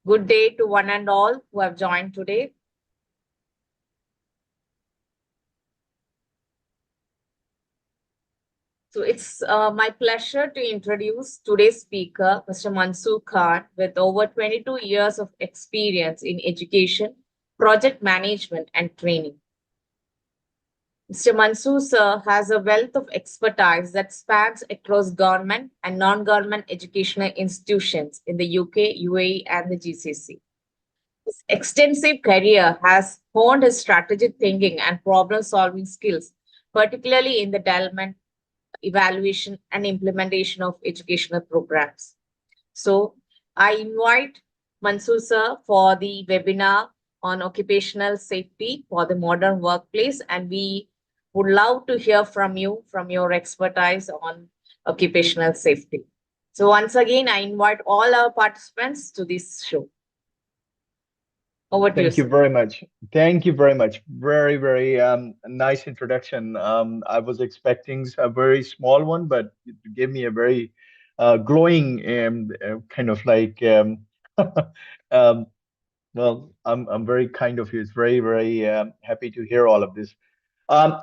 Good day to one and all who have joined today. So it's my pleasure to introduce today's speaker, Mr. Mansoor Khan, with over 22 years of experience in education, project management, and training. Mr. Mansoor sir has a wealth of expertise that spans across government and non-government educational institutions in the UK, UAE, and the GCC. His extensive career has honed his strategic thinking and problem solving skills, particularly in the development, evaluation, and implementation of educational programs. So, I invite Mansoor sir for the webinar on occupational safety for the modern workplace, and we would love to hear from you, from your expertise on occupational safety. So, once again, I invite all our participants to this show. Over to you, Thank you sir. very much. Thank you very much. Very, very nice introduction. I was expecting a very small one, but you gave me a very glowing kind of like um, well, I'm very kind of you. It's very, very happy to hear all of this.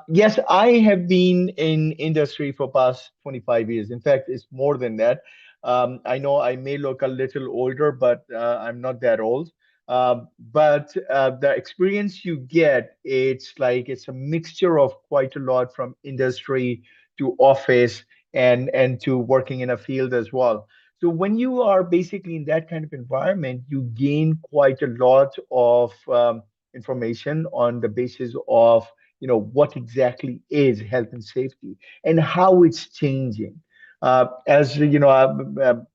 Yes, I have been in industry for past 25 years. In fact, it's more than that. I know I may look a little older, but I'm not that old. But the experience you get, it's a mixture of quite a lot from industry to office and to working in a field as well. So when you are basically in that kind of environment, you gain quite a lot of information on the basis of what exactly is health and safety and how it's changing. As you know,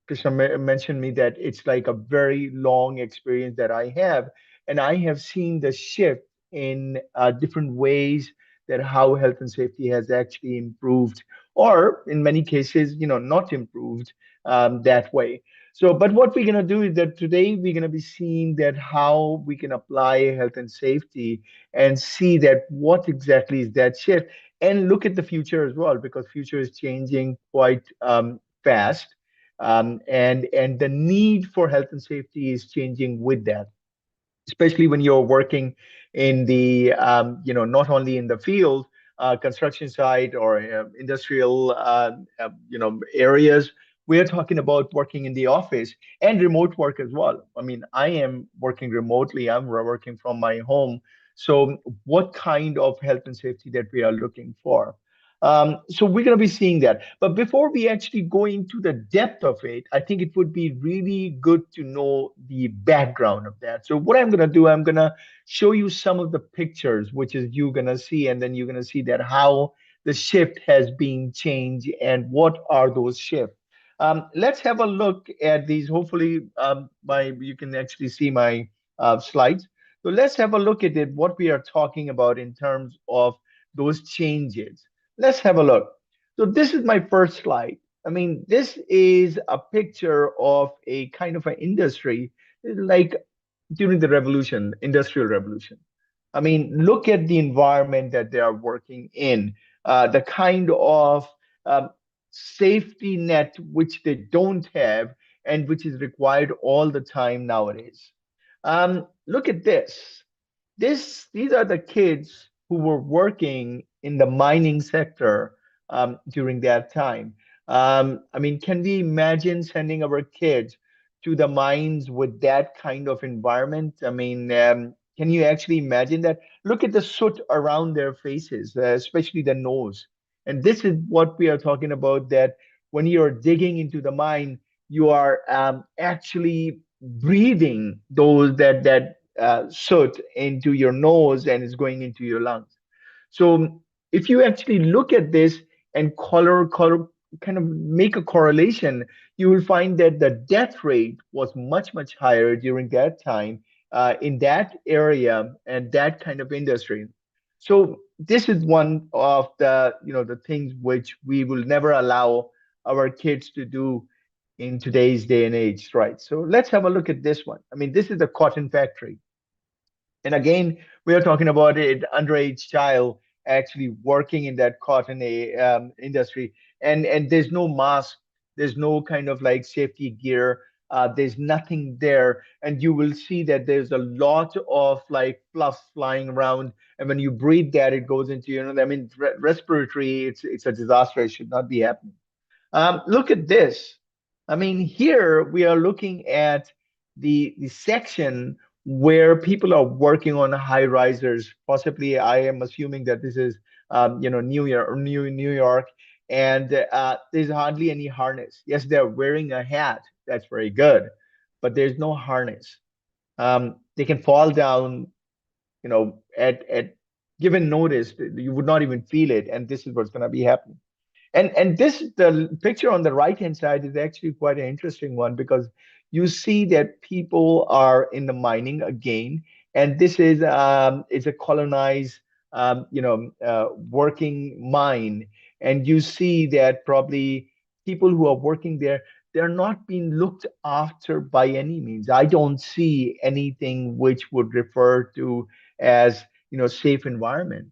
Krishna mentioned me that it's like a very long experience that I have, and I have seen the shift in different ways that how health and safety has actually improved, or in many cases, not improved that way. So, but what we're gonna do is that today we're gonna be seeing that how we can apply health and safety and see that what exactly is that shift, and look at the future as well, because future is changing quite fast, and the need for health and safety is changing with that, especially when you're working in the not only in the field, construction site or industrial areas. We're talking about working in the office and remote work as well. I mean, I am working remotely. I'm working from my home. So what kind of health and safety that we are looking for? So we're going to be seeing that. But before we actually go into the depth of it, I think it would be really good to know the background of that. So what I'm going to do, I'm going to show you some of the pictures, which is you're going to see, and then you're going to see that how the shift has been changed and what are those shifts. Let's have a look at these. Hopefully, you can actually see my slides. So let's have a look at it, what we are talking about in terms of those changes. Let's have a look. So this is my first slide. I mean, this is a picture of a kind of an industry like during the revolution, industrial revolution. I mean, look at the environment that they are working in, the kind of um, safety net which they don't have and which is required all the time nowadays. Look at this. These are the kids who were working in the mining sector during that time. I mean, can we imagine sending our kids to the mines with that kind of environment? I mean, can you actually imagine that? Look at the soot around their faces, especially the nose. And this is what we are talking about, that when you're digging into the mine, you are actually breathing that soot into your nose and it's going into your lungs. So if you actually look at this and color kind of make a correlation, you will find that the death rate was much, much higher during that time in that area and that kind of industry. So this is one of the things which we will never allow our kids to do in today's day and age, right? So let's have a look at this one. I mean, this is a cotton factory. And again, we are talking about an underage child actually working in that cotton industry, and there's no mask, there's no kind of like safety gear. there's nothing there, and you will see that there's a lot of like fluff flying around, and when you breathe that, it goes into, I mean, respiratory, it's a disaster. It should not be happening. Look at this. I mean, here we are looking at the section where people are working on high risers. Possibly, I am assuming that this is, New York, New York, and there's hardly any harness. Yes, they're wearing a hat. That's very good, but there's no harness. They can fall down, at given notice. You would not even feel it, and this is what's going to be happening. And this, the picture on the right hand side is actually quite an interesting one, because you see that people are in the mining again, and this is a colonized, working mine, and you see that probably people who are working there, they're not being looked after by any means. I don't see anything which would refer to as, safe environment.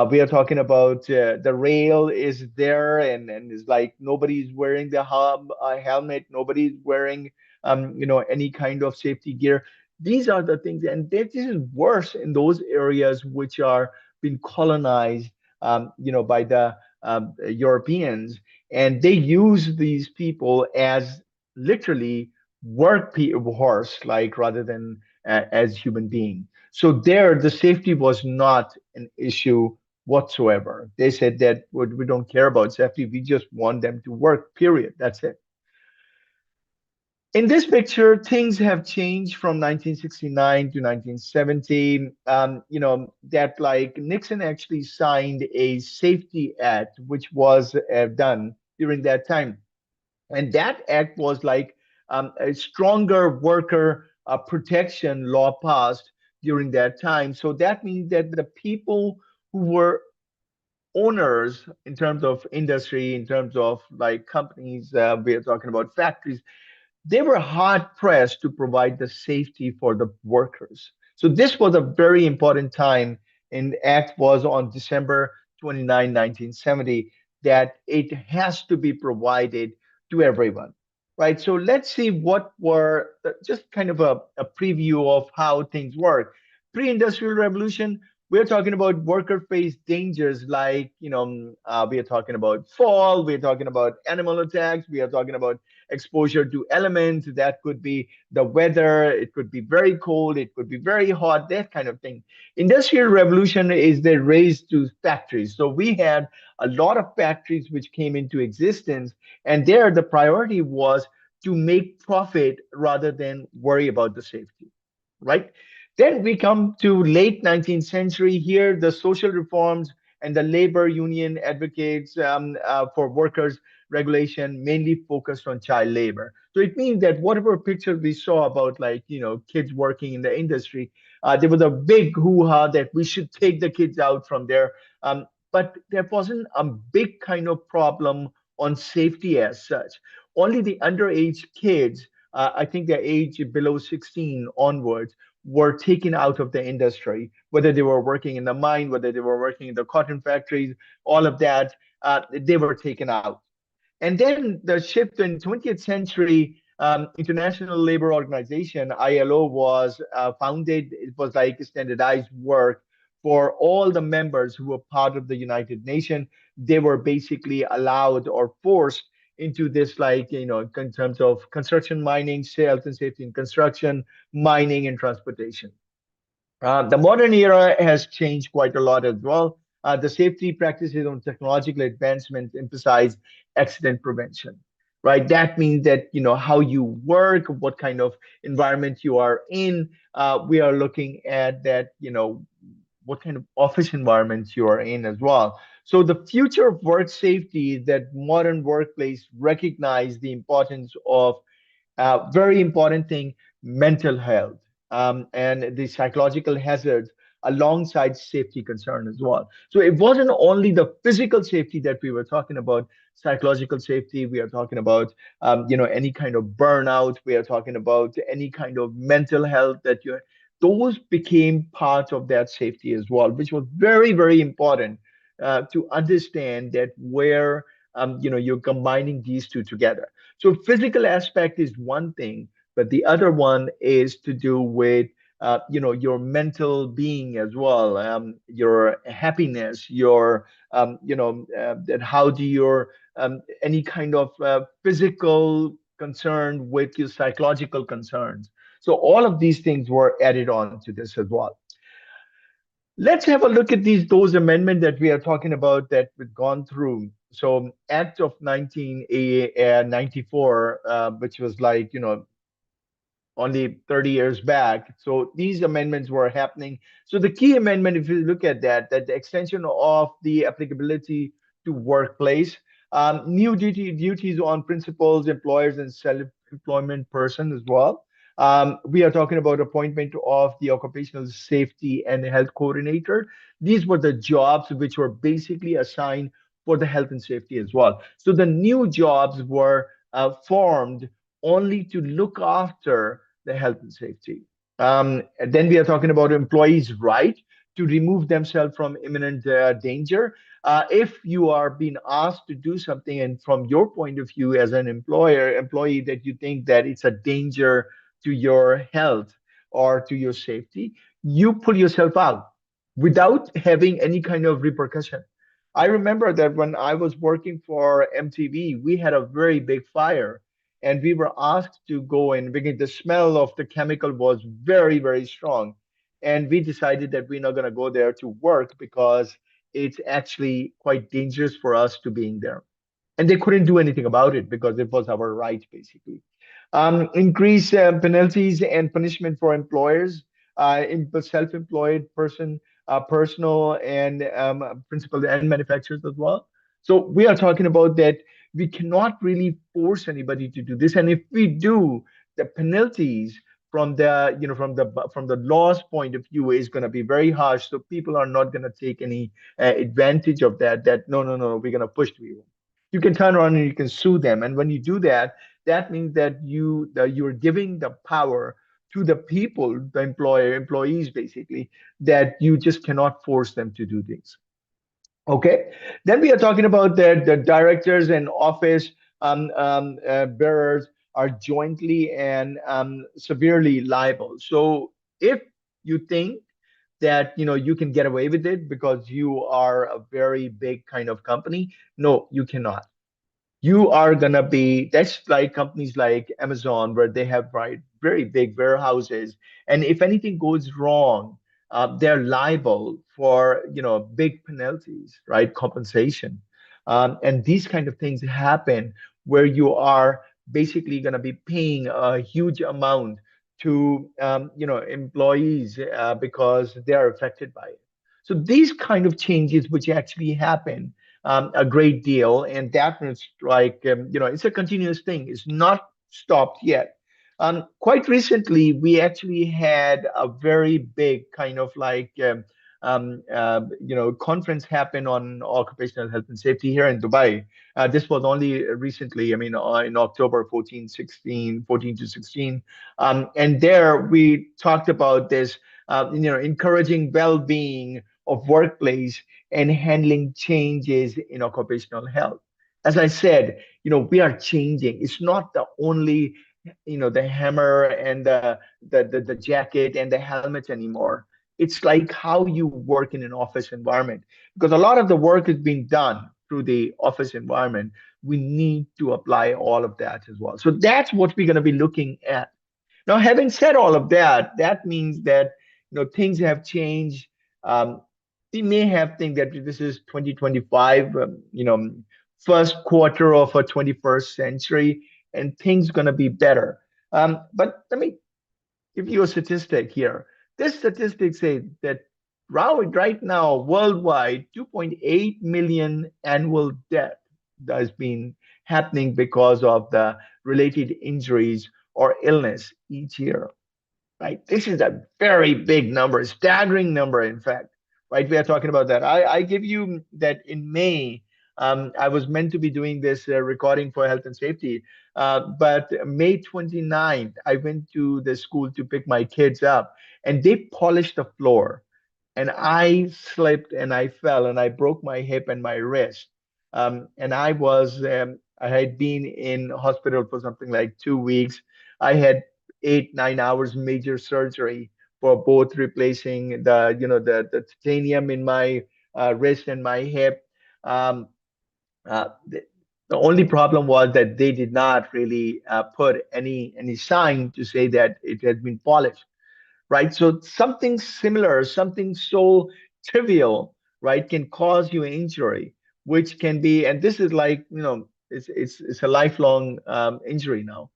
We are talking about the rail is there, and it's like nobody's wearing the helmet, nobody's wearing any kind of safety gear. These are the things, and this is worse in those areas which are being colonized, by the Europeans, and they use these people as literally horse, like rather than as human being. So there, the safety was not an issue whatsoever. They said that we don't care about safety. We just want them to work, period. That's it. In this picture, things have changed from 1969 to 1970. That like Nixon actually signed a safety act, which was done during that time. And that act was like a stronger worker protection law passed during that time. So that means that the people who were owners in terms of industry, in terms of like companies, we are talking about factories, they were hard pressed to provide the safety for the workers. So this was a very important time, and the act was on December 29, 1970, that it has to be provided to everyone. Right. So let's see what were just kind of a preview of how things work. Pre-industrial revolution, we're talking about worker face dangers like, we are talking about fall, we're talking about animal attacks, we are talking about exposure to elements. That could be the weather, it could be very cold, it could be very hot, that kind of thing. Industrial revolution is the race to factories. So we had a lot of factories which came into existence, and there the priority was to make profit rather than worry about the safety, right? Then we come to late 19th century. Here, the social reforms and the labor union advocates for workers regulation mainly focused on child labor. So it means that whatever pictures we saw about like, kids working in the industry, there was a big hoo-ha that we should take the kids out from there. But there wasn't a big kind of problem on safety as such. Only the underage kids, I think they're age below 16 onwards, were taken out of the industry, whether they were working in the mine, whether they were working in the cotton factories, all of that, they were taken out. And then the shift in 20th century, International Labor Organization, ILO, was founded. It was like standardized work for all the members who were part of the United Nations. They were basically allowed or forced into this, like, in terms of construction, mining, sales and safety in construction, mining, and transportation. The modern era has changed quite a lot as well. The safety practices on technological advancement emphasize accident prevention, right? That means that, how you work, what kind of environment you are in. We are looking at that, what kind of office environments you are in as well. So the future of work safety, that modern workplace recognize the importance of very important thing, mental health, and the psychological hazards alongside safety concern as well. So it wasn't only the physical safety that we were talking about, psychological safety. We are talking about, any kind of burnout. We are talking about any kind of mental health that you. Those became part of that safety as well, which was very, very important to understand that where you're combining these two together. So physical aspect is one thing, but the other one is to do with your mental being as well, your happiness, your that how do your any kind of physical concern with your psychological concerns. So all of these things were added on to this as well. Let's have a look at those amendments that we are talking about that we've gone through. So Act of 1994, which was like, only 30 years back. So these amendments were happening. So the key amendment, if you look at that the extension of the applicability to workplace, new duties on principals, employers, and self-employment person as well. We are talking about appointment of the occupational safety and health coordinator. These were the jobs which were basically assigned for the health and safety as well. So the new jobs were formed only to look after the health and safety. And then we are talking about employees' right to remove themselves from imminent danger. If you are being asked to do something, and from your point of view as an employee, that you think that it's a danger to your health or to your safety, you pull yourself out without having any kind of repercussion. I remember that when I was working for MTV, we had a very big fire and we were asked to go in because the smell of the chemical was very, very strong. And we decided that we're not going to go there to work because it's actually quite dangerous for us to being there. And they couldn't do anything about it because it was our right, basically. Increase penalties and punishment for employers, self-employed person, personal and principal and manufacturers as well. So we are talking about that we cannot really force anybody to do this, and if we do, the penalties from the law's point of view is going to be very harsh. So people are not going to take any advantage of that. That no, no, no, we're going to push you. You can turn around and you can sue them, and when you do that, that means that you're giving the power to the people, the employees basically, that you just cannot force them to do things. Okay. Then we are talking about the directors and office bearers are jointly and severely liable. So if you think that you can get away with it because you are a very big kind of company, no, you cannot. You are gonna be, that's like companies like Amazon where they have, right, very big warehouses, and if anything goes wrong, they're liable for big penalties, right, compensation. And these kind of things happen where you are basically going to be paying a huge amount to employees because they are affected by it. So these kind of changes which actually happen a great deal, and that is like it's a continuous thing. It's not stopped yet. Quite recently, we actually had a very big kind of like conference happen on occupational health and safety here in Dubai. This was only recently. I mean, in October 14 to 16, and there we talked about this. Encouraging well-being of workplace and handling changes in occupational health. As I said, we are changing. It's not the only, the hammer and the jacket and the helmet anymore. It's like how you work in an office environment, because a lot of the work is being done through the office environment. We need to apply all of that as well. So that's what we're going to be looking at. Now, having said all of that, that means that things have changed. Um, we may have think that this is 2025, first quarter of a 21st century, and things gonna be better. But let me give you a statistic here. This statistic says that right now, worldwide, 2.8 million annual death has been happening because of the related injuries or illness each year, right? This is a very big number, staggering number, in fact, right? We are talking about that. I give you that in May, I was meant to be doing this recording for health and safety, but May 29th, I went to the school to pick my kids up, and they polished the floor, and I slipped and I fell and I broke my hip and my wrist. And I had been in hospital for something like 2 weeks. I had 8, 9 hours major surgery for both replacing the titanium in my wrist and my hip. Um, the only problem was that they did not really put any sign to say that it had been polished, right? So something similar, something so trivial, right, can cause you injury, which can be, and this is like, it's a lifelong injury now.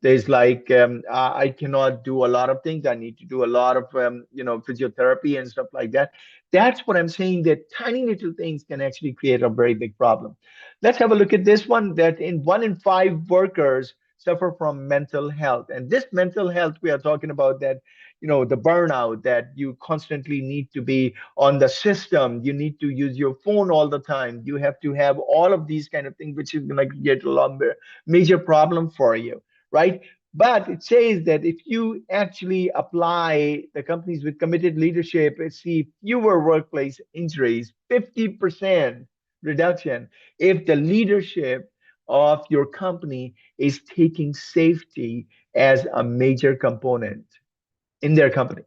There's like I cannot do a lot of things. I need to do a lot of physiotherapy and stuff like that. That's what I'm saying. That tiny little things can actually create a very big problem. Let's have a look at this one. That in 1 in 5 workers suffer from mental health, and this mental health we are talking about, that the burnout, that you constantly need to be on the system, you need to use your phone all the time, you have to have all of these kind of things, which is going to get a lot major problem for you, right? But it says that if you actually apply the companies with committed leadership, see fewer workplace injuries, 50% reduction, if the leadership of your company is taking safety as a major component in their company.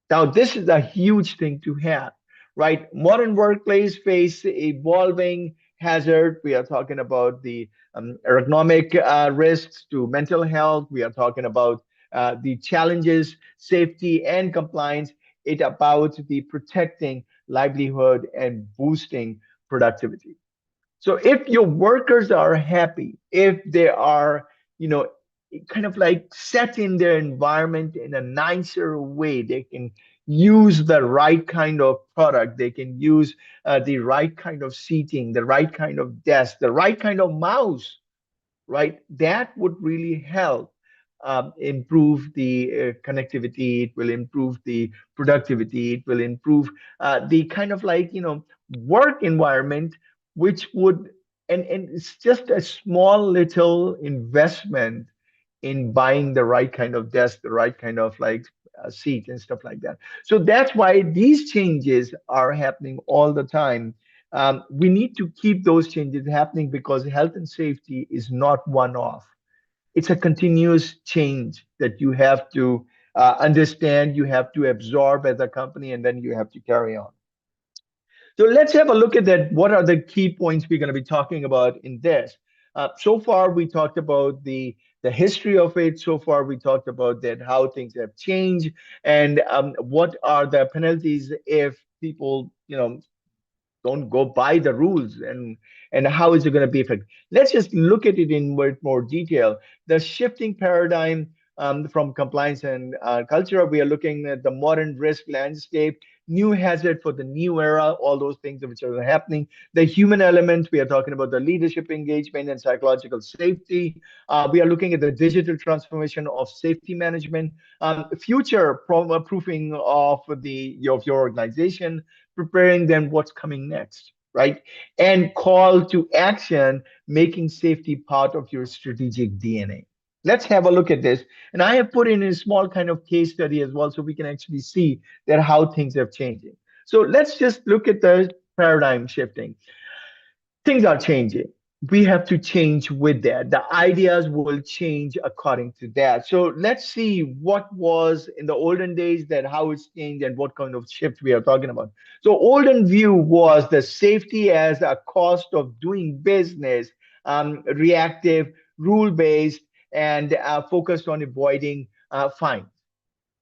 Now, this is a huge thing to have, right? Modern workplace face evolving hazard. We are talking about the ergonomic risks to mental health. We are talking about the challenges, safety, and compliance. It about the protecting livelihood and boosting productivity. So if your workers are happy, if they are, you know, kind of like set in their environment in a nicer way, they can use the right kind of product, they can use the right kind of seating, the right kind of desk, the right kind of mouse, right? That would really help improve the connectivity. It will improve the productivity. It will improve the kind of like, work environment, which would, and it's just a small little investment in buying the right kind of desk, the right kind of like seat and stuff like that. So that's why these changes are happening all the time. We need to keep those changes happening because health and safety is not one off. It's a continuous change that you have to understand, you have to absorb as a company, and then you have to carry on. So let's have a look at that. What are the key points we're going to be talking about in this? So far, we talked about the history of it. So far, we talked about that how things have changed and what are the penalties if people, don't go by the rules, and how is it going to be effective. Let's just look at it in more detail. The shifting paradigm from compliance and culture, we are looking at the modern risk landscape, new hazard for the new era, all those things which are happening. The human element, we are talking about the leadership engagement and psychological safety. We are looking at the digital transformation of safety management, future proofing of your organization, preparing them what's coming next, right? And call to action, making safety part of your strategic DNA. Let's have a look at this. And I have put in a small kind of case study as well so we can actually see that how things have changed. So let's just look at the paradigm shifting. Things are changing. We have to change with that. The ideas will change according to that. So let's see what was in the olden days, that how it's changed and what kind of shift we are talking about. So olden view was the safety as a cost of doing business, reactive, rule based, and focused on avoiding fines.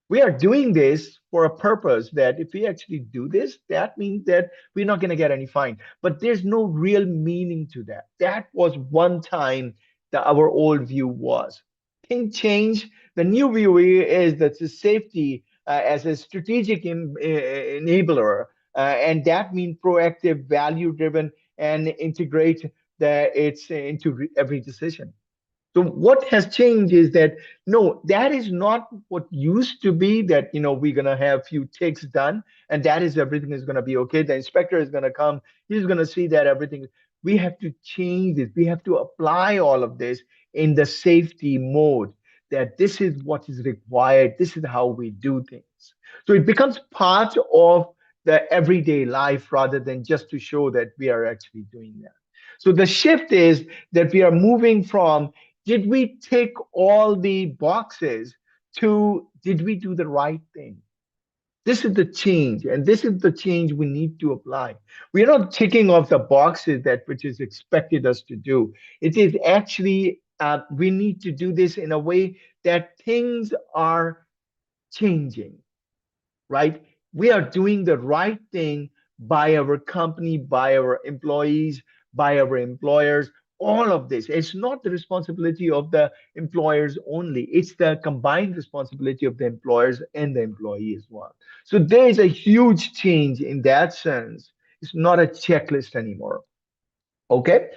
We are doing this for a purpose, that if we actually do this, that means that we're not going to get any fine. But there's no real meaning to that. That was one time that our old view was. Things change. The new view is that the safety as a strategic enabler, and that means proactive, value driven, and integrate it's into every decision. So what has changed is that no, that is not what used to be, that we're gonna have few ticks done and that is everything is gonna be okay. The inspector is gonna come, he's gonna see that everything. We have to change this. We have to apply all of this in the safety mode, that this is what is required. This is how we do things. So it becomes part of the everyday life rather than just to show that we are actually doing that. So the shift is that we are moving from Did we tick all the boxes? To did we do the right thing? This is the change, and this is the change we need to apply. We are not ticking off the boxes that which is expected us to do. It is actually we need to do this in a way that things are changing, right? We are doing the right thing by our company, by our employees, by our employers. All of this. It's not the responsibility of the employers only, it's the combined responsibility of the employers and the employee as well. So there is a huge change in that sense. It's not a checklist anymore. Okay.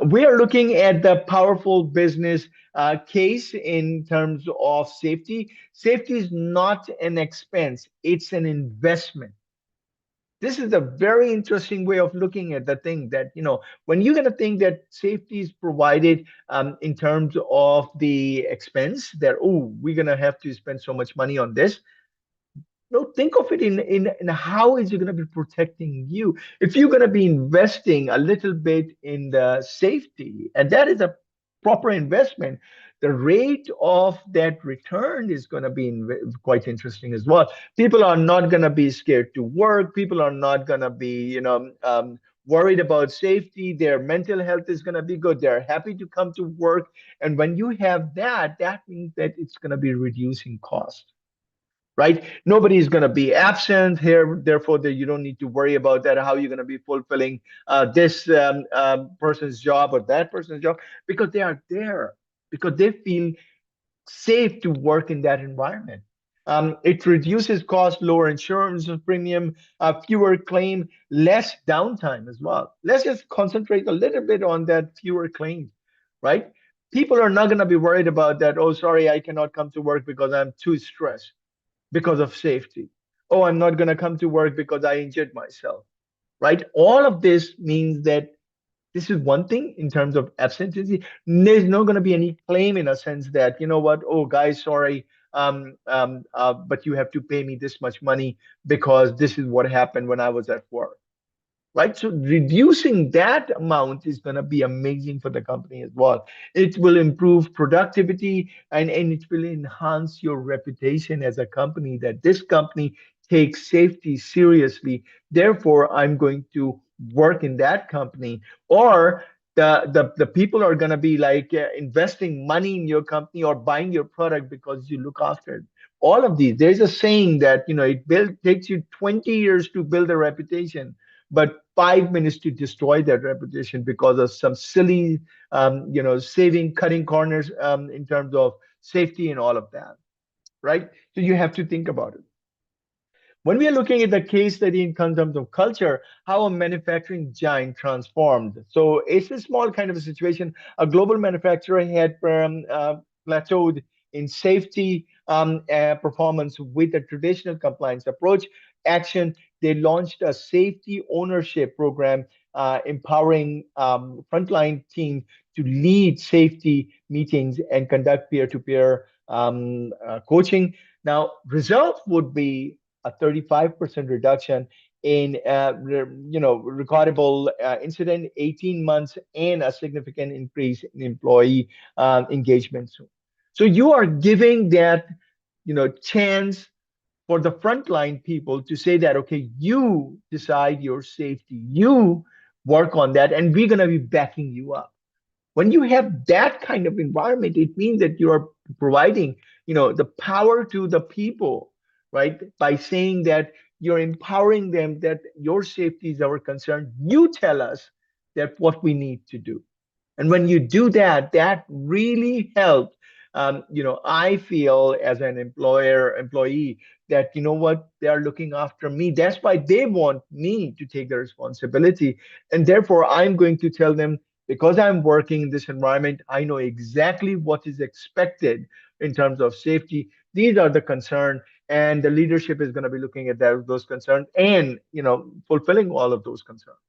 We are looking at the powerful business case in terms of safety. Safety is not an expense, it's an investment. This is a very interesting way of looking at the thing that, when you're going to think that safety is provided in terms of the expense, that, oh, we're going to have to spend so much money on this. No, think of it in how is it going to be protecting you. If you're going to be investing a little bit in the safety, and that is a proper investment, the rate of that return is going to be quite interesting as well. People are not going to be scared to work. People are not going to be, worried about safety. Their mental health is going to be good. They're happy to come to work. And when you have that, that means that it's going to be reducing cost, right? Nobody is going to be absent here. Therefore, that you don't need to worry about that, how you're going to be fulfilling this person's job or that person's job, because they are there, because they feel safe to work in that environment. It reduces cost, lower insurance premium, fewer claim, less downtime as well. Let's just concentrate a little bit on that fewer claims, right? People are not going to be worried about that. Oh, sorry, I cannot come to work because I'm too stressed because of safety. Oh, I'm not going to come to work because I injured myself, right? All of this means that this is one thing in terms of absenteeism. There's not going to be any claim in a sense that, you know what, oh, guys, sorry, but you have to pay me this much money because this is what happened when I was at work, right? So reducing that amount is going to be amazing for the company as well. It will improve productivity, and it will enhance your reputation as a company, that this company takes safety seriously. Therefore, I'm going to work in that company. Or the people are going to be like investing money in your company or buying your product because you look after it. All of these, there's a saying that, takes you 20 years to build a reputation, but 5 minutes to destroy that reputation because of some silly, saving, cutting corners in terms of safety and all of that, right? So you have to think about it. When we are looking at the case study in terms of culture, how a manufacturing giant transformed. So it's a small kind of a situation. A global manufacturer had plateaued in safety performance with a traditional compliance approach. Action, they launched a safety ownership program, empowering frontline teams to lead safety meetings and conduct peer-to-peer coaching. Now, result would be a 35% reduction in recordable incident, 18 months, and a significant increase in employee engagement. So you are giving that chance for the frontline people to say that, okay, you decide your safety, you work on that, and we're going to be backing you up. When you have that kind of environment, it means that you are providing, the power to the people, right? By saying that you're empowering them, that your safety is our concern. You tell us that what we need to do. And when you do that, that really helps. I feel as an employee, that, what, they are looking after me. That's why they want me to take the responsibility. And therefore, I'm going to tell them, because I'm working in this environment, I know exactly what is expected in terms of safety. These are the concerns, and the leadership is going to be looking at those concerns and, fulfilling all of those concerns.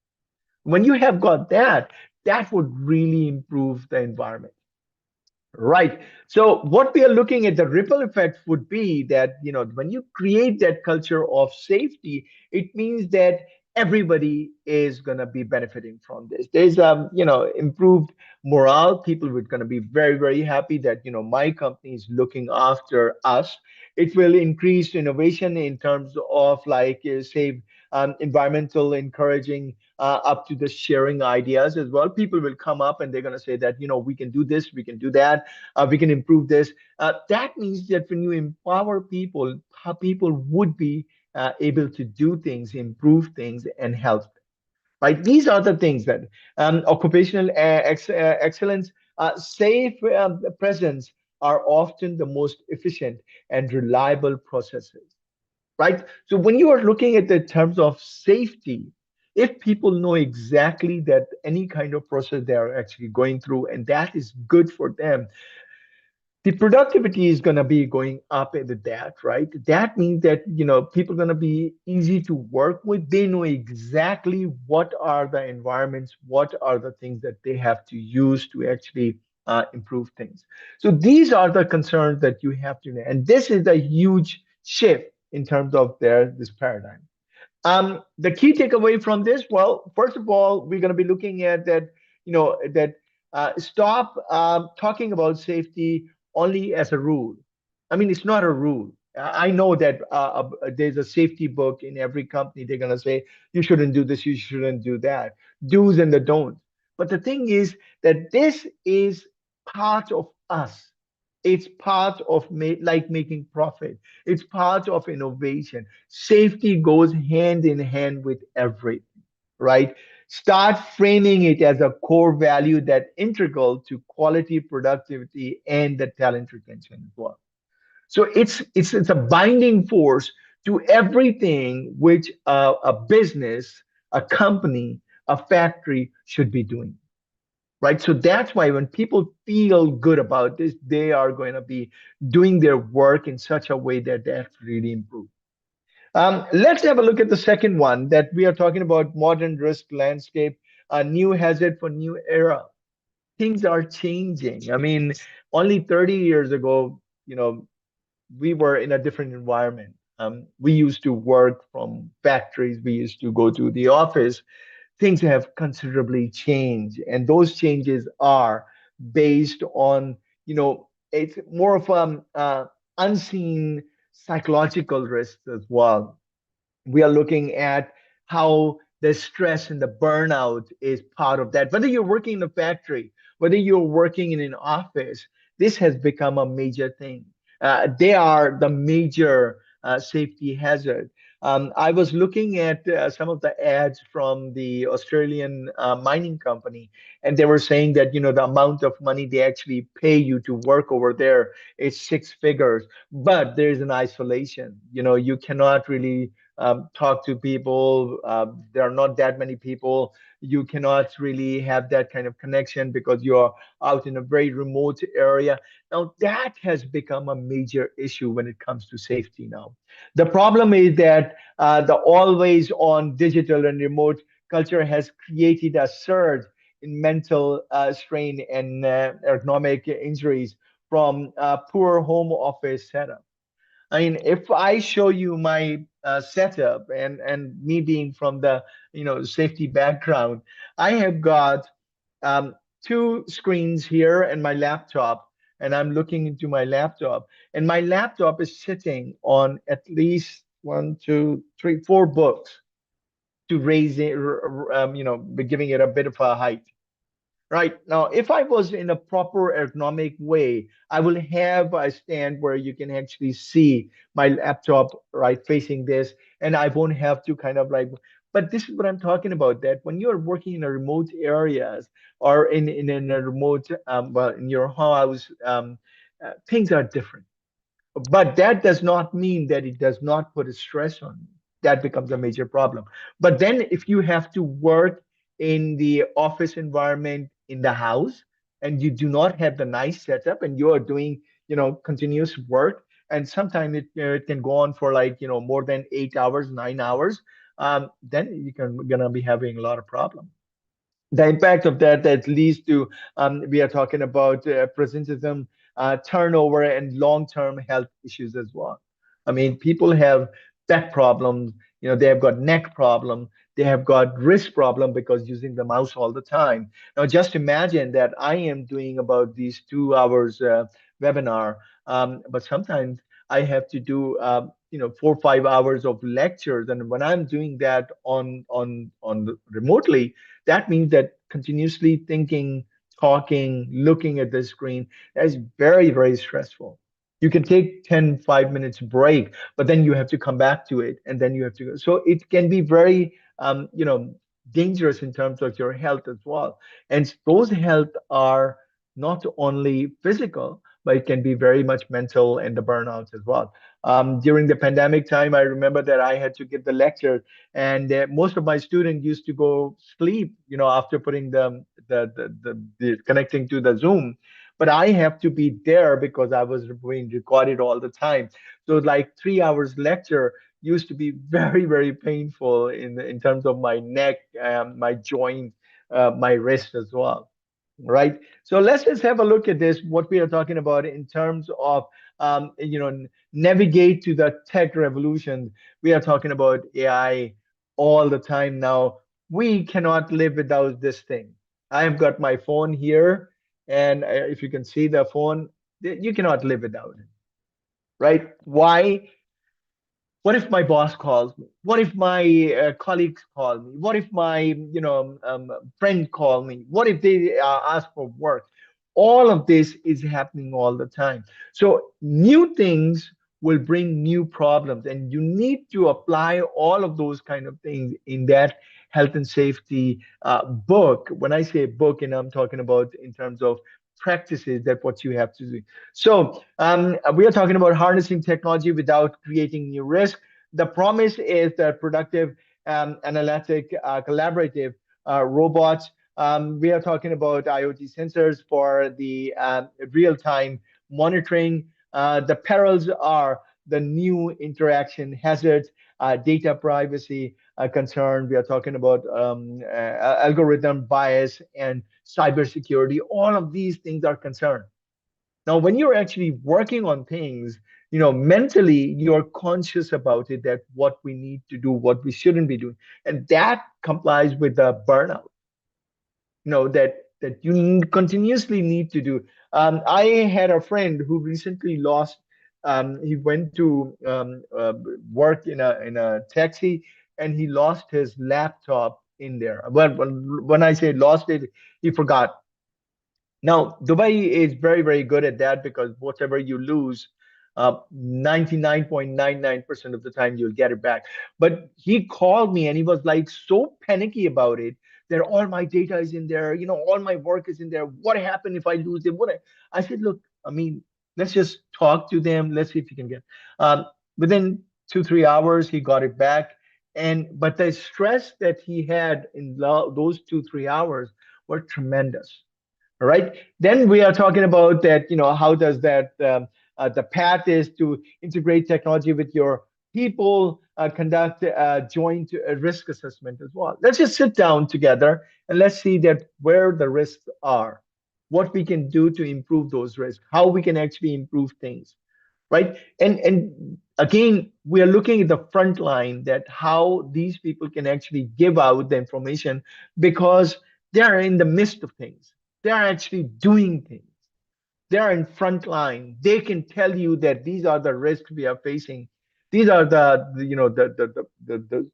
When you have got that, that would really improve the environment. Right. So what we are looking at, the ripple effect would be that, when you create that culture of safety, it means that everybody is going to be benefiting from this. There's improved morale. People are going to be very, very happy that, my company is looking after us. It will increase innovation in terms of, like, say, environmental encouraging, up to the sharing ideas as well. People will come up and they're going to say that, we can do this, we can do that, we can improve this. That means that when you empower people, how people would be able to do things, improve things, and help. Right? These are the things that occupational excellence, safe presence are often the most efficient and reliable processes. Right? So when you are looking at the terms of safety, if people know exactly that any kind of process they are actually going through and that is good for them, the productivity is going to be going up with that, right? That means that, people are going to be easy to work with. They know exactly what are the environments, what are the things that they have to use to actually improve things. So these are the concerns that you have to know, and this is a huge shift in terms of this paradigm. The key takeaway from this, well, first of all, we're going to be looking at that, that stop talking about safety only as a rule. I mean, it's not a rule. I know that there's a safety book in every company. They're going to say, you shouldn't do this, you shouldn't do that, do's and the don'ts. But the thing is that this is part of us. It's part of like making profit. It's part of innovation. Safety goes hand in hand with everything, right? Start framing it as a core value that integral to quality, productivity, and the talent retention as well. So it's a binding force to everything which a business, a company, a factory should be doing, right? So that's why when people feel good about this, they are going to be doing their work in such a way that that's really improved. Let's have a look at the second one that we are talking about: modern risk landscape, a new hazard for new era. Things are changing. I mean, only 30 years ago, we were in a different environment. We used to work from factories, we used to go to the office. Things have considerably changed, and those changes are based on, it's more of unseen psychological risks as well. We are looking at how the stress and the burnout is part of that. Whether you're working in a factory, whether you're working in an office, this has become a major thing. They are the major safety hazard. I was looking at some of the ads from the Australian mining company, and they were saying that, the amount of money they actually pay you to work over there is six figures, but there's an isolation. You cannot really talk to people. There are not that many people. You cannot really have that kind of connection because you're out in a very remote area. Now, that has become a major issue when it comes to safety now. The problem is that the always on digital and remote culture has created a surge in mental strain and ergonomic injuries from poor home office setup. I mean, if I show you my setup, and me being from the, safety background, I have got two screens here and my laptop, and I'm looking into my laptop, and my laptop is sitting on at least one, two, three, four books to raise it, giving it a bit of a height. Right. Now, if I was in a proper ergonomic way, I will have a stand where you can actually see my laptop right facing this, and I won't have to kind of like, but this is what I'm talking about, that when you're working in a remote areas, or in a remote, well, in your house, things are different. But that does not mean that it does not put a stress on you. That becomes a major problem. But then if you have to work in the office environment in the house, and you do not have the nice setup, and you are doing, continuous work, and sometimes it can go on for, like, more than 8 hours, 9 hours, then gonna be having a lot of problems. The impact of that leads to, we are talking about presentism, turnover, and long-term health issues as well. I mean, people have back problems, they have got neck problems, They have got wrist problem because using the mouse all the time. Now, just imagine that I am doing about these 2 hours webinar, but sometimes I have to do 4 or 5 hours of lectures, and when I'm doing that remotely, that means that continuously thinking, talking, looking at the screen, that is very, very stressful. You can take 10, 5 minutes break, but then you have to come back to it, and then you have to go. So it can be very, dangerous in terms of your health as well. And those health are not only physical, but it can be very much mental and the burnout as well. During the pandemic time, I remember that I had to give the lecture, and most of my students used to go sleep, after putting the connecting to the Zoom. But I have to be there because I was being recorded all the time. So like 3 hours lecture used to be very, very painful in terms of my neck, my joint, my wrist as well. Right. So let's just have a look at this, what we are talking about in terms of, navigate to the tech revolution. We are talking about AI all the time now. We cannot live without this thing. I've got my phone here, and if you can see the phone, you cannot live without it. Right? Why? What if my boss calls me? What if my colleagues call me? What if my friend call me? What if they ask for work? All of this is happening all the time. So new things will bring new problems, and you need to apply all of those kind of things in that health and safety book. When I say book, and I'm talking about in terms of practices, that what you have to do. So we are talking about harnessing technology without creating new risk. The promise is that productive, analytic, collaborative robots. We are talking about IoT sensors for the real-time monitoring. The perils are the new interaction hazards, data privacy concern. We are talking about algorithm bias and cybersecurity. All of these things are concerned. Now, when you're actually working on things, mentally, you're conscious about it, that what we need to do, what we shouldn't be doing. And that complies with the burnout, that you continuously need to do. I had a friend who recently lost, he went to work in a taxi, and he lost his laptop in there. But when I say lost it, he forgot. Now, Dubai is very, very good at that, because whatever you lose, 99.99% of the time you'll get it back. But he called me and he was like so panicky about it, that all my data is in there, all my work is in there. What happened if I lose it? I said, look, I mean, let's just talk to them. Let's see if you can get. Within 2, 3 hours, he got it back. But the stress that he had in those 2, 3 hours were tremendous. All right. Then we are talking about that, how does that, the path is to integrate technology with your people, conduct joint risk assessment as well. Let's just sit down together and let's see that where the risks are, what we can do to improve those risks, how we can actually improve things, right? And again, we are looking at the front line, that how these people can actually give out the information, because they are in the midst of things. They are actually doing things. They are in front line. They can tell you that these are the risks we are facing. These are the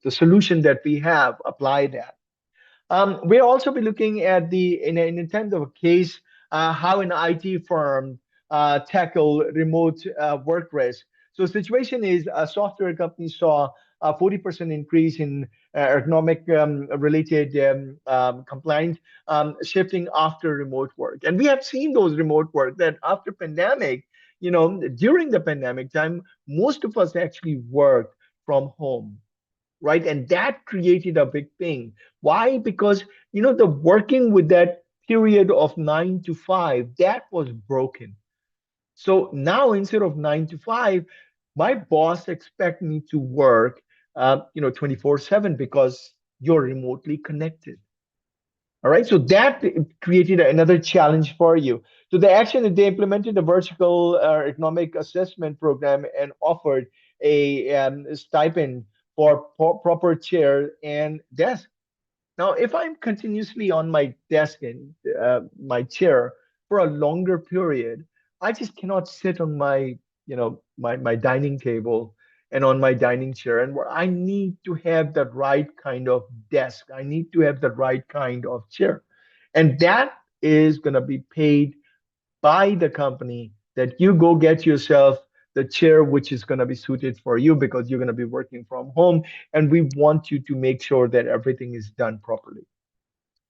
solution that we have. Apply that. We'll also be looking at in terms of a case, how an IT firm tackle remote work risk. So situation is a software company saw a 40% increase in economic related complaints, shifting after remote work. And we have seen those remote work that after pandemic, during the pandemic time, most of us actually worked from home, right? And that created a big thing. Why? Because the working with that period of 9 to 5, that was broken. So now instead of 9 to 5, my boss expect me to work 24/7, because you're remotely connected. All right, so that created another challenge for you. So the action is they implemented a vertical economic assessment program and offered a stipend for proper chair and desk. Now, if I'm continuously on my desk and my chair for a longer period, I just cannot sit on my, my dining table and on my dining chair. And where I need to have the right kind of desk, I need to have the right kind of chair, and that is going to be paid by the company. That you go get yourself the chair which is going to be suited for you because you're going to be working from home, and we want you to make sure that everything is done properly.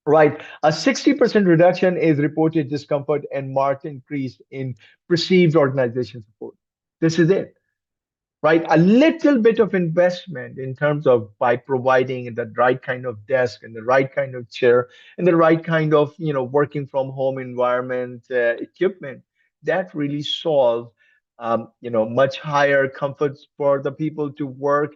Right. A 60% reduction is reported discomfort and marked increase in perceived organization support. This is it, right? A little bit of investment in terms of by providing the right kind of desk and the right kind of chair and the right kind of, working from home environment equipment that really solve, much higher comforts for the people to work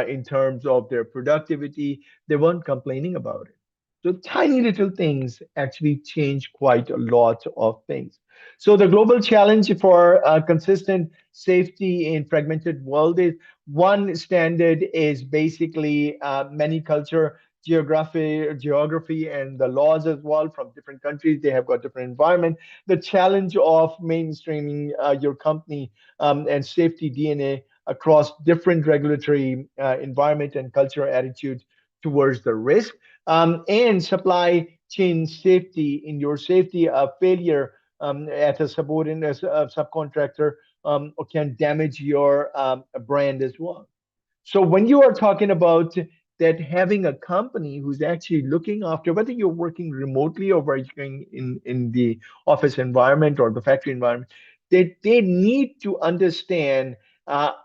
in terms of their productivity. They weren't complaining about it. So tiny little things actually change quite a lot of things. So the global challenge for consistent safety in fragmented world is one standard is basically many culture, geography, and the laws as well from different countries. They have got different environment. The challenge of mainstreaming your company and safety DNA across different regulatory environment and cultural attitude towards the risk, and supply chain safety in your safety failure at a subordinate subcontractor can damage your brand as well. So when you are talking about that, having a company who's actually looking after whether you're working remotely or working in the office environment or the factory environment, they need to understand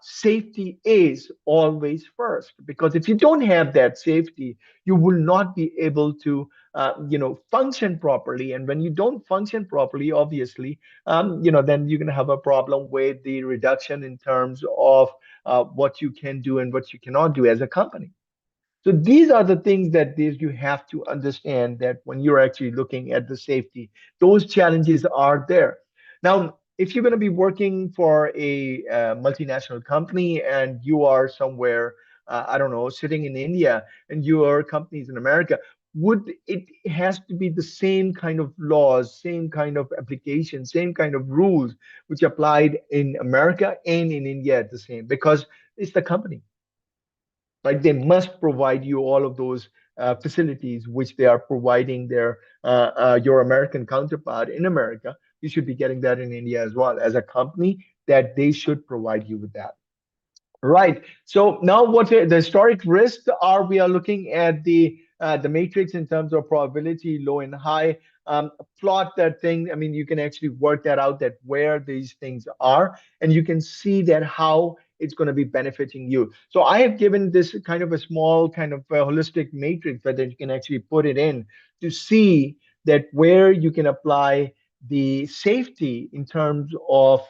safety is always first, because if you don't have that safety, you will not be able to function properly. And when you don't function properly, obviously, then you're going to have a problem with the reduction in terms of what you can do and what you cannot do as a company. So these are the things that you have to understand, that when you're actually looking at the safety, those challenges are there. Now, if you're going to be working for a multinational company and you are somewhere, I don't know, sitting in India and your company is in America, would it has to be the same kind of laws, same kind of application, same kind of rules which applied in America and in India at the same, because it's the company, right? They must provide you all of those facilities which they are providing their your American counterpart in America. You should be getting that in India as well as a company, that they should provide you with that. Right. So now what the historic risks are, we are looking at the matrix in terms of probability, low and high. Plot that thing. I mean, you can actually work that out, that where these things are, and you can see that how it's going to be benefiting you. So I have given this kind of a small kind of holistic matrix that you can actually put it in to see that where you can apply the safety in terms of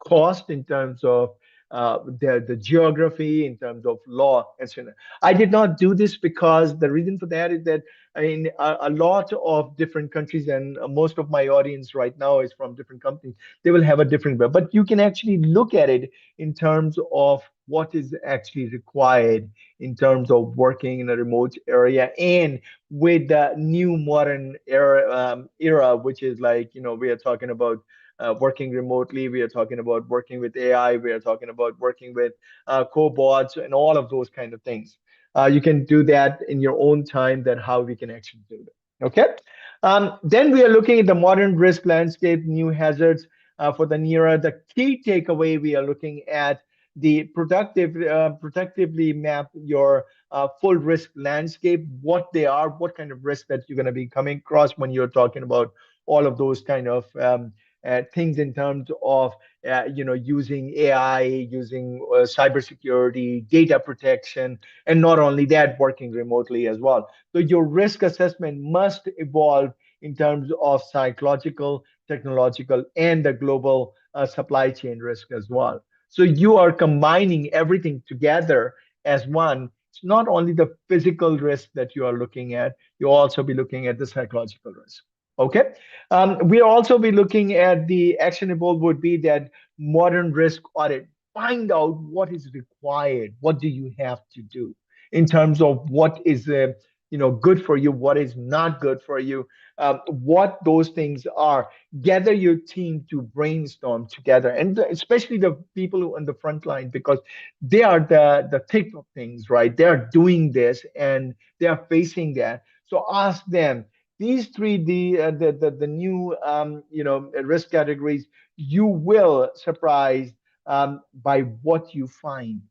cost, in terms of the geography, in terms of law, and so on. I did not do this because the reason for that is that in a lot of different countries, and most of my audience right now is from different companies, they will have a different way. But you can actually look at it in terms of what is actually required in terms of working in a remote area, and with the new modern era, which is like, we are talking about working remotely. We are talking about working with AI. We are talking about working with cobots and all of those kind of things. You can do that in your own time. That how we can actually do that. Okay. Then we are looking at the modern risk landscape, new hazards for the nearer. The key takeaway, we are looking at the protectively map your full risk landscape, what they are, what kind of risk that you're going to be coming across when you're talking about all of those kind of things in terms of using AI, using cybersecurity, data protection, and not only that, working remotely as well. So your risk assessment must evolve in terms of psychological, technological, and the global supply chain risk as well. So you are combining everything together as one. It's not only the physical risk that you are looking at, you also be looking at the psychological risk. Okay. We'll also be looking at the actionable would be that modern risk audit. Find out what is required. What do you have to do? in terms of what is good for you, what is not good for you, what those things are. Gather your team to brainstorm together, and especially the people who on the front line, because they are the thick of things, right? They are doing this and they are facing that. So ask them these three, the new risk categories. You will surprise by what you find.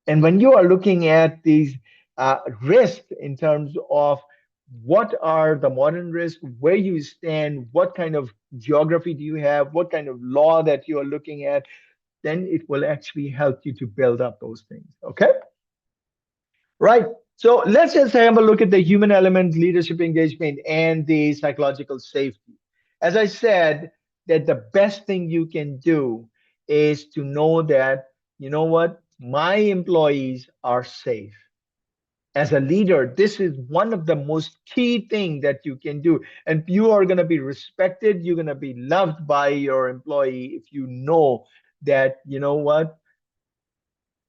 And when you are looking at these risks in terms of what are the modern risks, where you stand, what kind of geography do you have, what kind of law that you are looking at, then it will actually help you to build up those things. Okay? Right. So let's just have a look at the human element, leadership engagement, and the psychological safety. As I said, that the best thing you can do is to know that, you know what, my employees are safe. As a leader, this is one of the most key thing that you can do. And you are going to be respected. You're going to be loved by your employee if you know that, you know what,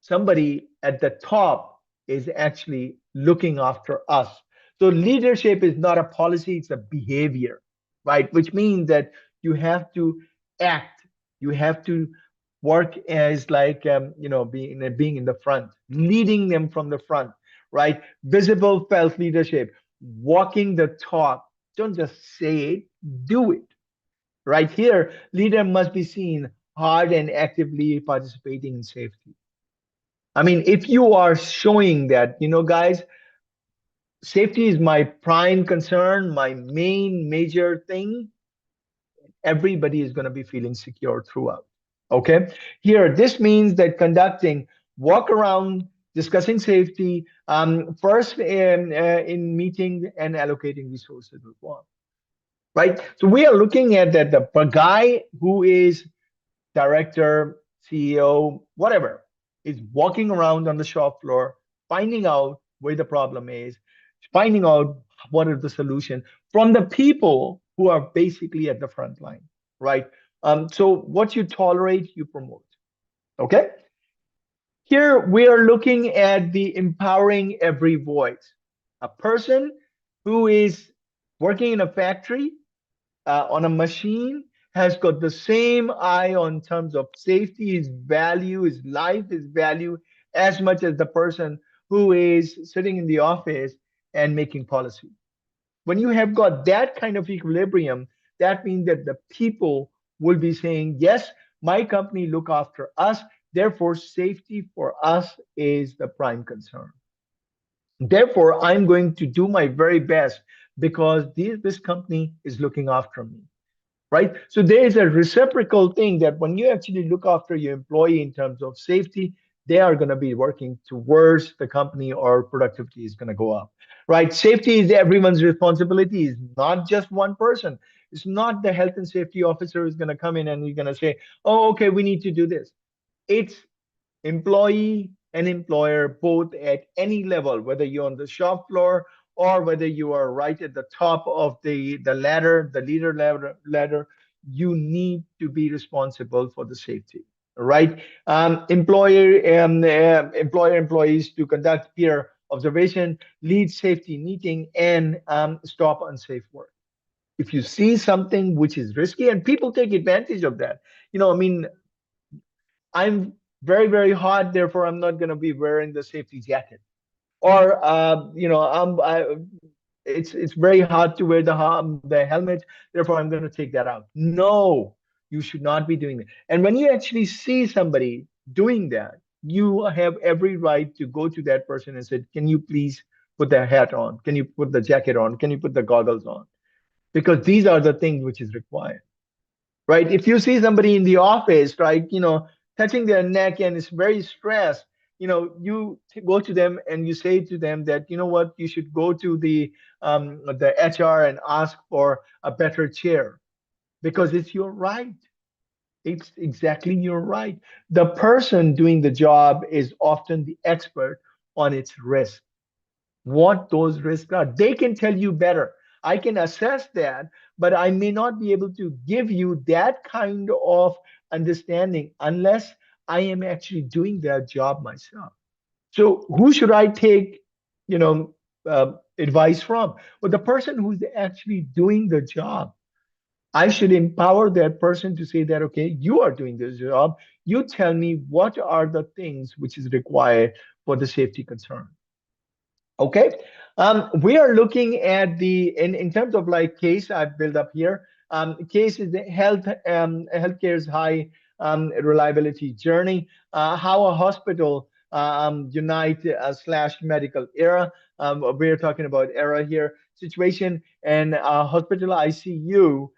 somebody at the top is actually looking after us. So leadership is not a policy, it's a behavior, right? Which means that you have to act, you have to work as like being in the front, leading them from the front, right? Visible felt leadership, walking the talk. Don't just say it, do it. Right here, leader must be seen hard and actively participating in safety. I mean, if you are showing that, guys, safety is my prime concern, my main major thing, everybody is going to be feeling secure throughout. Okay. Here, this means that conducting walk around, discussing safety, first in meeting and allocating resources as well. Right. So we are looking at that the guy who is director, CEO, whatever, is walking around on the shop floor, finding out where the problem is, finding out what is the solution from the people who are basically at the front line, right? So what you tolerate, you promote. Okay. Here we are looking at the empowering every voice. A person who is working in a factory on a machine has got the same eye on terms of safety, his value, his life, his value, as much as the person who is sitting in the office and making policy. When you have got that kind of equilibrium, that means that the people will be saying, yes, my company look after us, therefore safety for us is the prime concern. Therefore, I'm going to do my very best because this company is looking after me, right? So there is a reciprocal thing that when you actually look after your employee in terms of safety, they are going to be working towards the company or productivity is going to go up, right? Safety is everyone's responsibility, is not just one person. It's not the health and safety officer who's going to come in and he's going to say, oh, okay, we need to do this. It's employee and employer both at any level, whether you're on the shop floor or whether you are right at the top of the ladder, the leader ladder, you need to be responsible for the safety, right? Employer employees to conduct peer observation, lead safety meeting, and stop unsafe work. If you see something which is risky, and people take advantage of that, I mean, I'm very, very hot, therefore I'm not going to be wearing the safety jacket. Or, it's very hard to wear the helmet, therefore I'm going to take that out. No, you should not be doing that. And when you actually see somebody doing that, you have every right to go to that person and say, can you please put the hat on? Can you put the jacket on? Can you put the goggles on? Because these are the things which is required, right? If you see somebody in the office, right, touching their neck and is very stressed, go to them and you say to them that, you know what, you should go to the HR and ask for a better chair because it's your right. It's exactly your right. The person doing the job is often the expert on its risk, what those risks are. They can tell you better. I can assess that, but I may not be able to give you that kind of understanding unless I am actually doing that job myself. So, who should I take you know, advice from, but the person who's actually doing the job. I should empower that person to say that, okay, you are doing this job. You tell me what are the things which is required for the safety concern. Okay. We are looking at in terms of like case I've built up here. Case is the healthcare's high reliability journey. How a hospital unite slash medical era. We're talking about era here. Situation and hospital ICU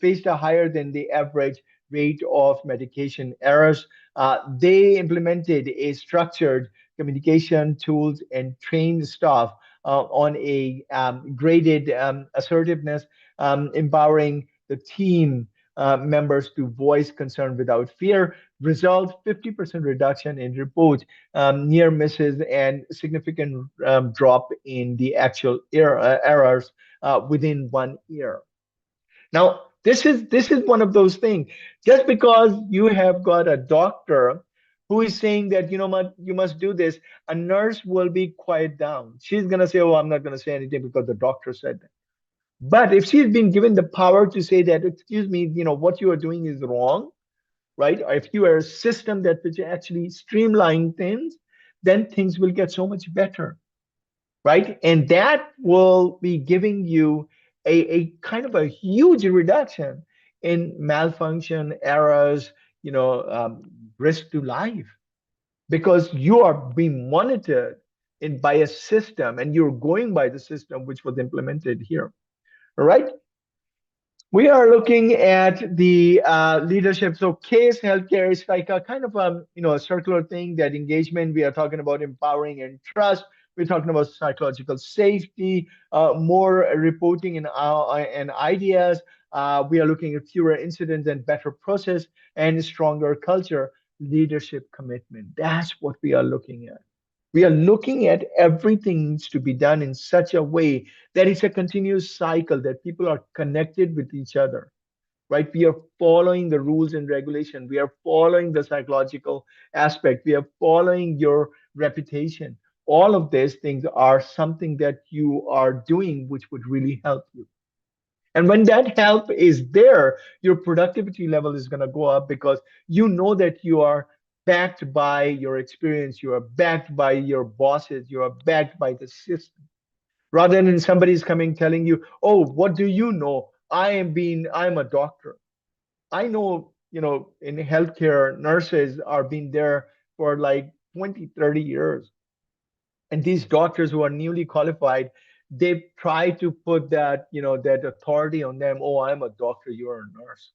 faced a higher than the average rate of medication errors. They implemented a structured communication tools and trained staff on a graded assertiveness, empowering the team members to voice concern without fear. Result 50% reduction in report near misses and significant drop in the actual errors within 1 year. Now, this is one of those things. Just because you have got a doctor who is saying that you know what you must do this, a nurse will be quiet down. She's gonna say, "Oh, I'm not gonna say anything because the doctor said that." But if she's been given the power to say that, "Excuse me, what you are doing is wrong," right? Or if you are a system that which actually streamline things, then things will get so much better, right? And that will be giving you a kind of a huge reduction in malfunction, errors, risk to life, because you are being monitored by a system and you're going by the system which was implemented here. All right. We are looking at the leadership. So case healthcare is like a kind of a circular thing. That engagement, we are talking about empowering and trust. We're talking about psychological safety, more reporting and ideas. We are looking at fewer incidents and better process and stronger culture, leadership commitment. That's what we are looking at. We are looking at everything needs to be done in such a way that it's a continuous cycle, that people are connected with each other, right? We are following the rules and regulation. We are following the psychological aspect. We are following your reputation. All of these things are something that you are doing, which would really help you. And when that help is there, your productivity level is going to go up because you know that you are backed by your experience, you are backed by your bosses, you are backed by the system. Rather than somebody's coming telling you, "Oh, what do you know? I'm a doctor. I know, in healthcare, nurses are being there for like 20, 30 years. And these doctors who are newly qualified, they try to put that authority on them. Oh, I'm a doctor, you're a nurse,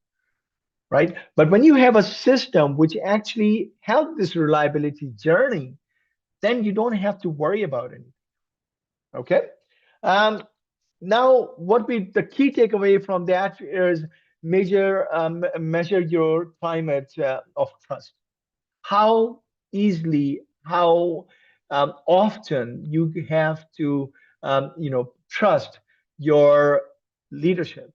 right? But when you have a system which actually help this reliability journey, then you don't have to worry about anything. Okay. um, Now what we the key takeaway from that is measure your climate of trust. How easily, how often you have to, trust your leadership.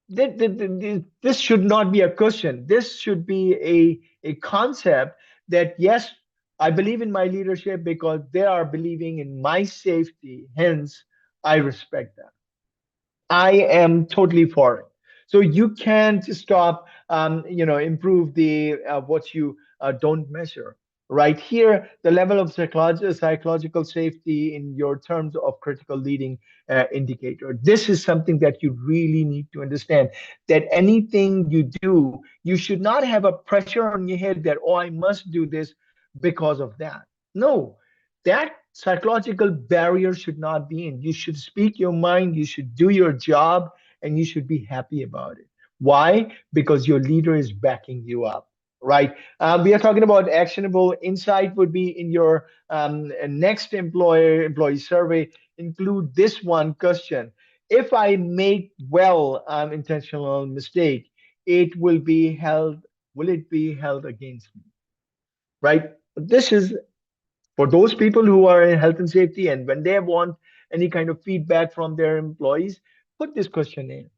This should not be a question. This should be a concept that, yes, I believe in my leadership because they are believing in my safety. Hence, I respect that. I am totally for it. So you can't stop, improve the what you don't measure. Right here, the level of psychological safety in your terms of critical leading indicator. This is something that you really need to understand. That anything you do, you should not have a pressure on your head that, oh, I must do this because of that. No, that psychological barrier should not be in. You should speak your mind, you should do your job, and you should be happy about it. Why? Because your leader is backing you up, right? We are talking about actionable insight would be in your next employee survey. Include this one question. If I make intentional mistake, it will it be held against me? Right? This is for those people who are in health and safety, and when they want any kind of feedback from their employees, put this question in.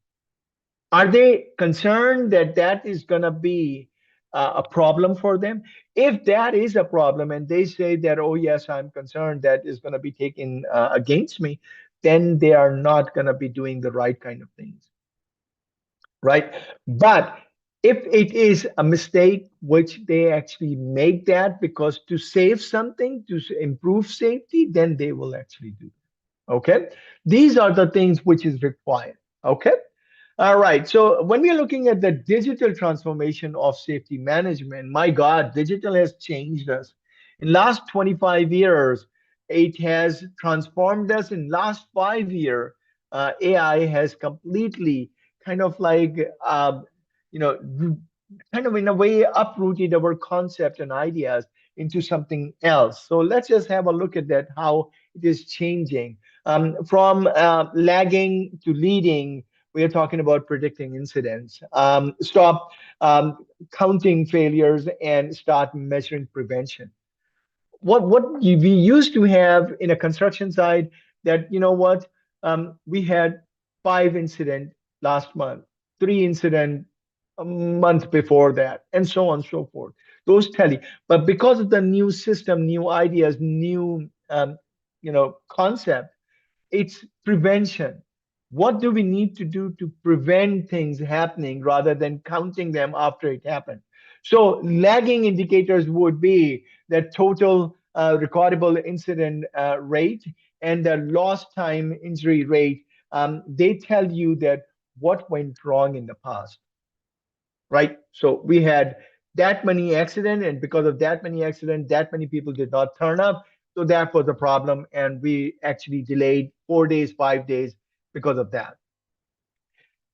Are they concerned that that is going to be a problem for them. If that is a problem and they say that, oh, yes, I'm concerned that is going to be taken against me, then they are not going to be doing the right kind of things, right? But if it is a mistake, which they actually make that because to save something, to improve safety, then they will actually do it. Okay. These are the things which is required. Okay. All right. So when we're looking at the digital transformation of safety management, my God, digital has changed us. In last 25 years, it has transformed us. In last 5 years, AI has completely kind of like, you know, kind of in a way uprooted our concept and ideas into something else. So let's just have a look at that, how it is changing from lagging to leading. We are talking about predicting incidents. Stop counting failures and start measuring prevention. We used to have in a construction site, that what, we had 5 incident last month, 3 incident a month before that, and so on and so forth. Those tally. But because of the new system, new ideas, new concept, it's prevention. What do we need to do to prevent things happening rather than counting them after it happened? So lagging indicators would be the total recordable incident rate and the lost time injury rate. They tell you that what went wrong in the past, right? So we had that many accident, and because of that many accident, that many people did not turn up. So that was a problem, and we actually delayed 4 days, 5 days because of that.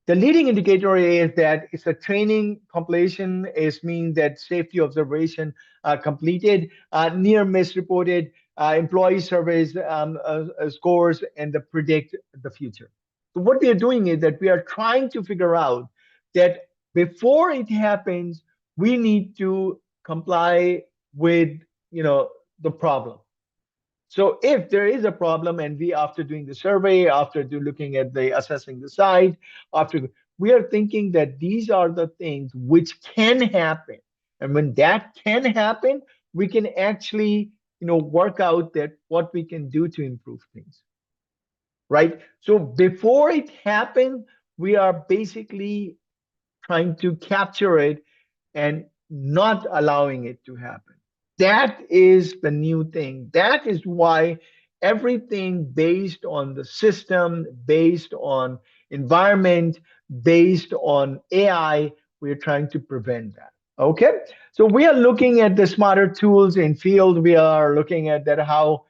The leading indicator is that it's a training completion, is mean that safety observation completed, near miss reported, employee surveys scores, and the predict the future. So what we are doing is that we are trying to figure out that before it happens, we need to comply with the problem. So if there is a problem, and we, after doing the survey, after looking at the assessing the site, after, we are thinking that these are the things which can happen, and when that can happen, we can actually work out that what we can do to improve things, right? So before it happened, we are basically trying to capture it and not allowing it to happen. That is the new thing. That is why everything based on the system, based on environment, based on AI, we're trying to prevent that. Okay. So we are looking at the smarter tools in field. We are looking at that how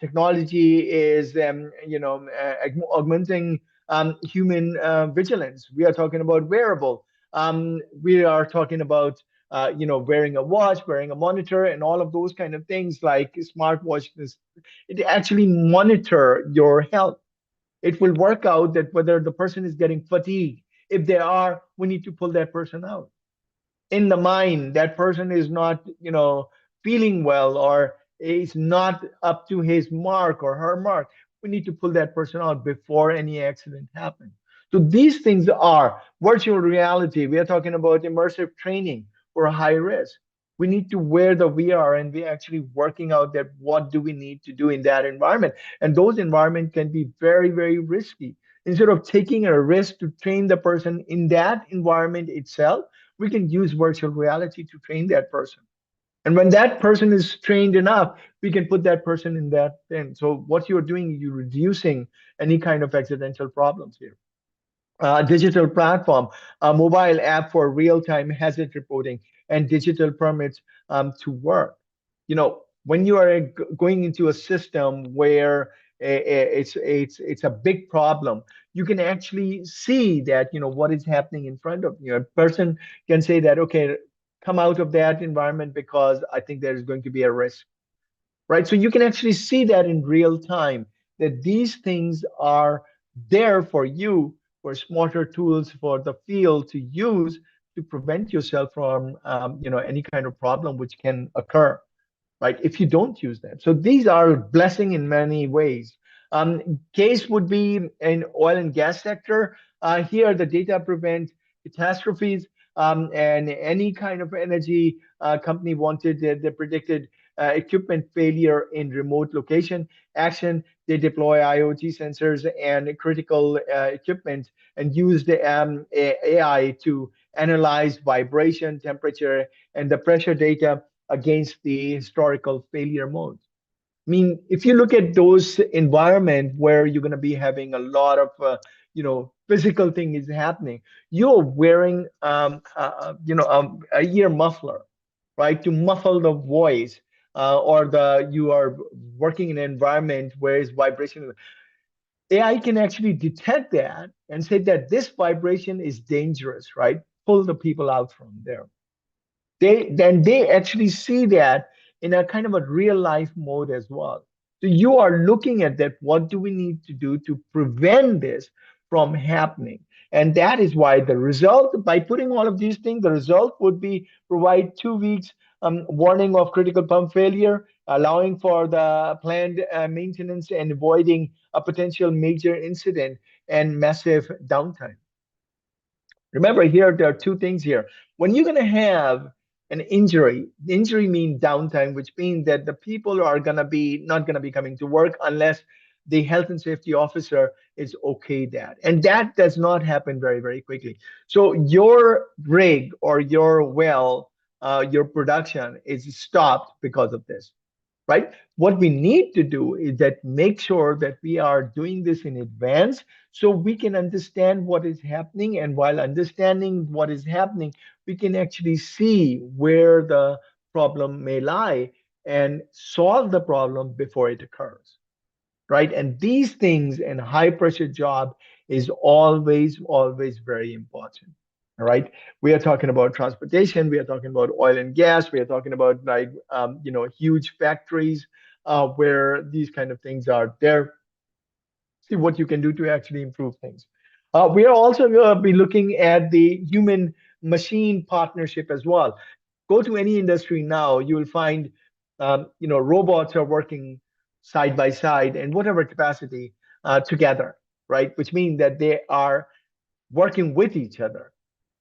technology is, augmenting human vigilance. We are talking about wearable. We are talking about wearing a watch, wearing a monitor, and all of those kind of things like smartwatches. It actually monitor your health. It will work out that whether the person is getting fatigued. If they are, we need to pull that person out. In the mind, that person is not feeling well, or is not up to his mark or her mark, we need to pull that person out before any accident happens. So these things are virtual reality. We are talking about immersive training for high risk. We need to wear the VR, and we're actually working out that what do we need to do in that environment. And those environments can be very, very risky. Instead of taking a risk to train the person in that environment itself, we can use virtual reality to train that person. And when that person is trained enough, we can put that person in that thing. So what you're doing, you're reducing any kind of accidental problems here. Digital platform, a mobile app for real-time hazard reporting, and digital permits to work. When you are going into a system where it's a big problem, you can actually see that what is happening in front of you. A person can say that, okay, come out of that environment because I think there is going to be a risk, right? So you can actually see that in real time, that these things are there for you, for smarter tools for the field to use to prevent yourself from any kind of problem which can occur, right? If you don't use them. So these are a blessing in many ways. Case would be in oil and gas sector. Here, the data prevent catastrophes. and any kind of energy company wanted, they predicted equipment failure in remote location action. They deploy IoT sensors and critical equipment and use the AI to analyze vibration, temperature, and the pressure data against the historical failure mode. I mean, if you look at those environment where you're going to be having a lot of, physical thing is happening, you're wearing, a ear muffler, right, to muffle the voice, or you are working in an environment where it's vibration. AI can actually detect that and say that this vibration is dangerous, right? Pull the people out from there. They actually see that in a kind of a real life mode as well. So you are looking at that, what do we need to do to prevent this from happening? And that is why the result, by putting all of these things, the result would be provide 2 weeks warning of critical pump failure, allowing for the planned maintenance and avoiding a potential major incident and massive downtime. Remember, here there are two things here. When you're going to have an injury, injury means downtime, which means that the people are going to be not going to be coming to work unless the health and safety officer is okay that. And that does not happen very, very quickly. So your rig or your well, your production is stopped because of this, right? What we need to do is that make sure that we are doing this in advance so we can understand what is happening. And while understanding what is happening, we can actually see where the problem may lie and solve the problem before it occurs, right? And these things in high pressure job is always, always very important. All right. We are talking about transportation. We are talking about oil and gas. We are talking about like, huge factories where these kind of things are there. See what you can do to actually improve things. We are also going to be looking at the human machine partnership as well. Go to any industry now, you will find, robots are working side by side in whatever capacity together, right? Which means that they are working with each other,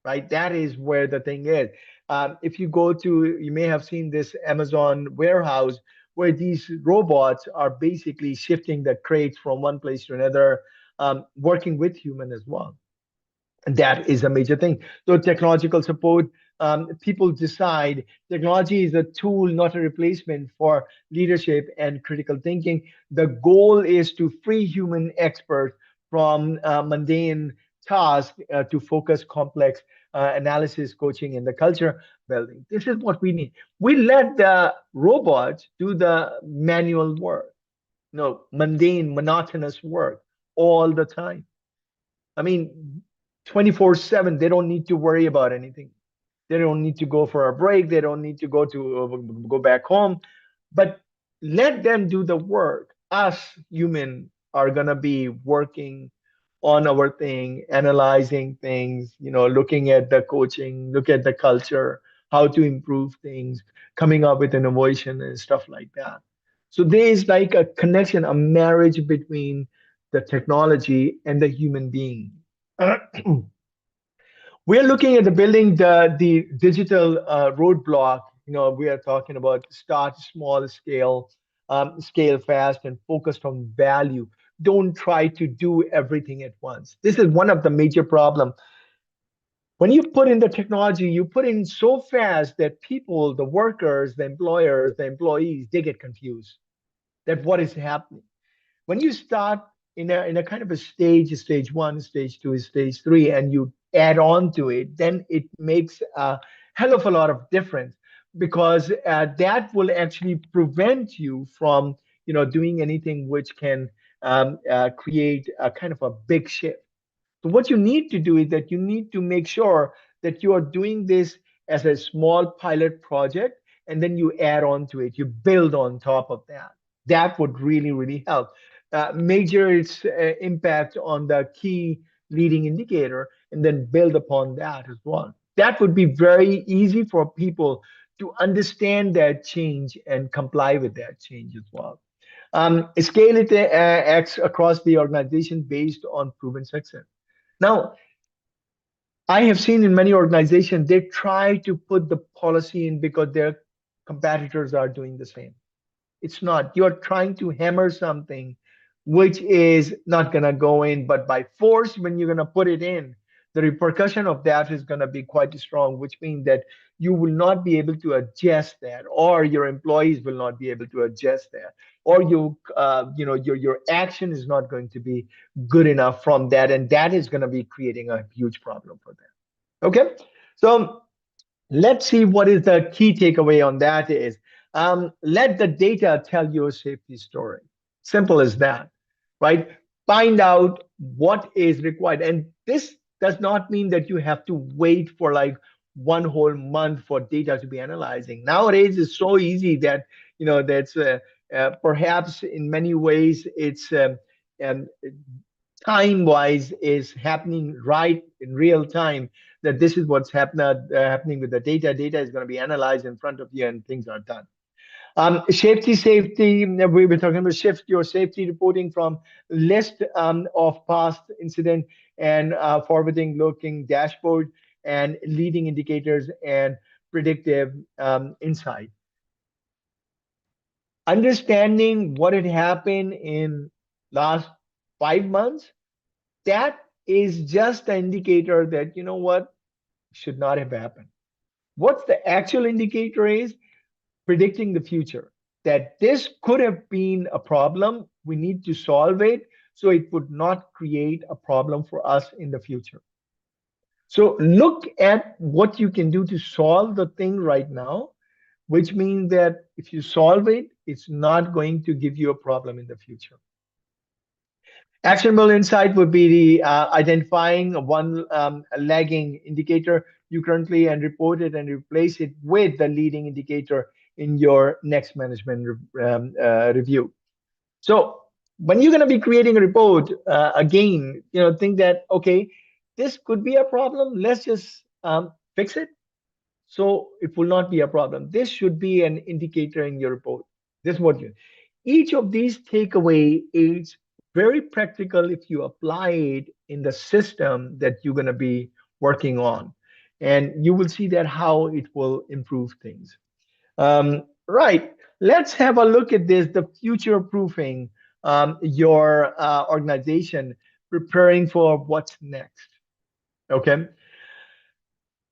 right? That is where the thing is. If you go to, you may have seen this Amazon warehouse where these robots are basically shifting the crates from one place to another, working with human as well. And that is a major thing. So technological support, people decide technology is a tool, not a replacement for leadership and critical thinking. The goal is to free human experts from mundane tasks to focus complex analysis, coaching, and the culture building. This is what we need. We let the robots do the manual work, mundane, monotonous work all the time. I mean, 24/7, they don't need to worry about anything. They don't need to go for a break. They don't need to go back home. But let them do the work. Us human are gonna be working on our thing, analyzing things, looking at the coaching, look at the culture, how to improve things, coming up with innovation and stuff like that. So there is like a connection, a marriage between the technology and the human being. We're looking at the building the digital roadblock. We are talking about start small scale, scale fast, and focused on value. Don't try to do everything at once. This is one of the major problems. When you put in the technology, you put in so fast that people, the workers, the employers, the employees, they get confused that what is happening. When you start in a kind of a stage one, stage two, stage three, and you add on to it, then it makes a hell of a lot of difference because that will actually prevent you from doing anything which can create a kind of a big shift. So what you need to do is that you need to make sure that you are doing this as a small pilot project, and then you add on to it, you build on top of that. That would really, really help. Measure its impact on the key leading indicator, and then build upon that as well. That would be very easy for people to understand that change and comply with that change as well. Scale it acts across the organization based on proven success. Now, I have seen in many organizations, they try to put the policy in because their competitors are doing the same. It's not. You're trying to hammer something which is not going to go in, but by force, when you're going to put it in, the repercussion of that is going to be quite strong, which means that you will not be able to adjust that, or your employees will not be able to adjust that, or your action is not going to be good enough from that, and that is going to be creating a huge problem for them. Okay, so let's see what is the key takeaway on that is let the data tell your safety story. Simple as that, right? Find out what is required. And this does not mean that you have to wait for like one whole month for data to be analyzing. Nowadays, it's so easy that, that's perhaps in many ways it's um, time wise is happening right in real time, that this is what's happening with the data is going to be analyzed in front of you and things are done. Safety, we were talking about shift your safety reporting from list of past incident and forwarding looking dashboard and leading indicators and predictive insight. Understanding what had happened in last 5 months, that is just an indicator that, you know what, should not have happened. What's the actual indicator is predicting the future, that this could have been a problem. We need to solve it so it would not create a problem for us in the future. So look at what you can do to solve the thing right now, which means that if you solve it, it's not going to give you a problem in the future. Actionable insight would be the identifying one lagging indicator you currently and report it and replace it with the leading indicator in your next management review. So when you're going to be creating a report, again, think that, okay, this could be a problem. Let's just fix it so it will not be a problem. This should be an indicator in your report. This is what you. Each of these takeaway is very practical if you apply it in the system that you're going to be working on, and you will see that how it will improve things. Right. Let's have a look at this. The future proofing your organization, preparing for what's next. Okay,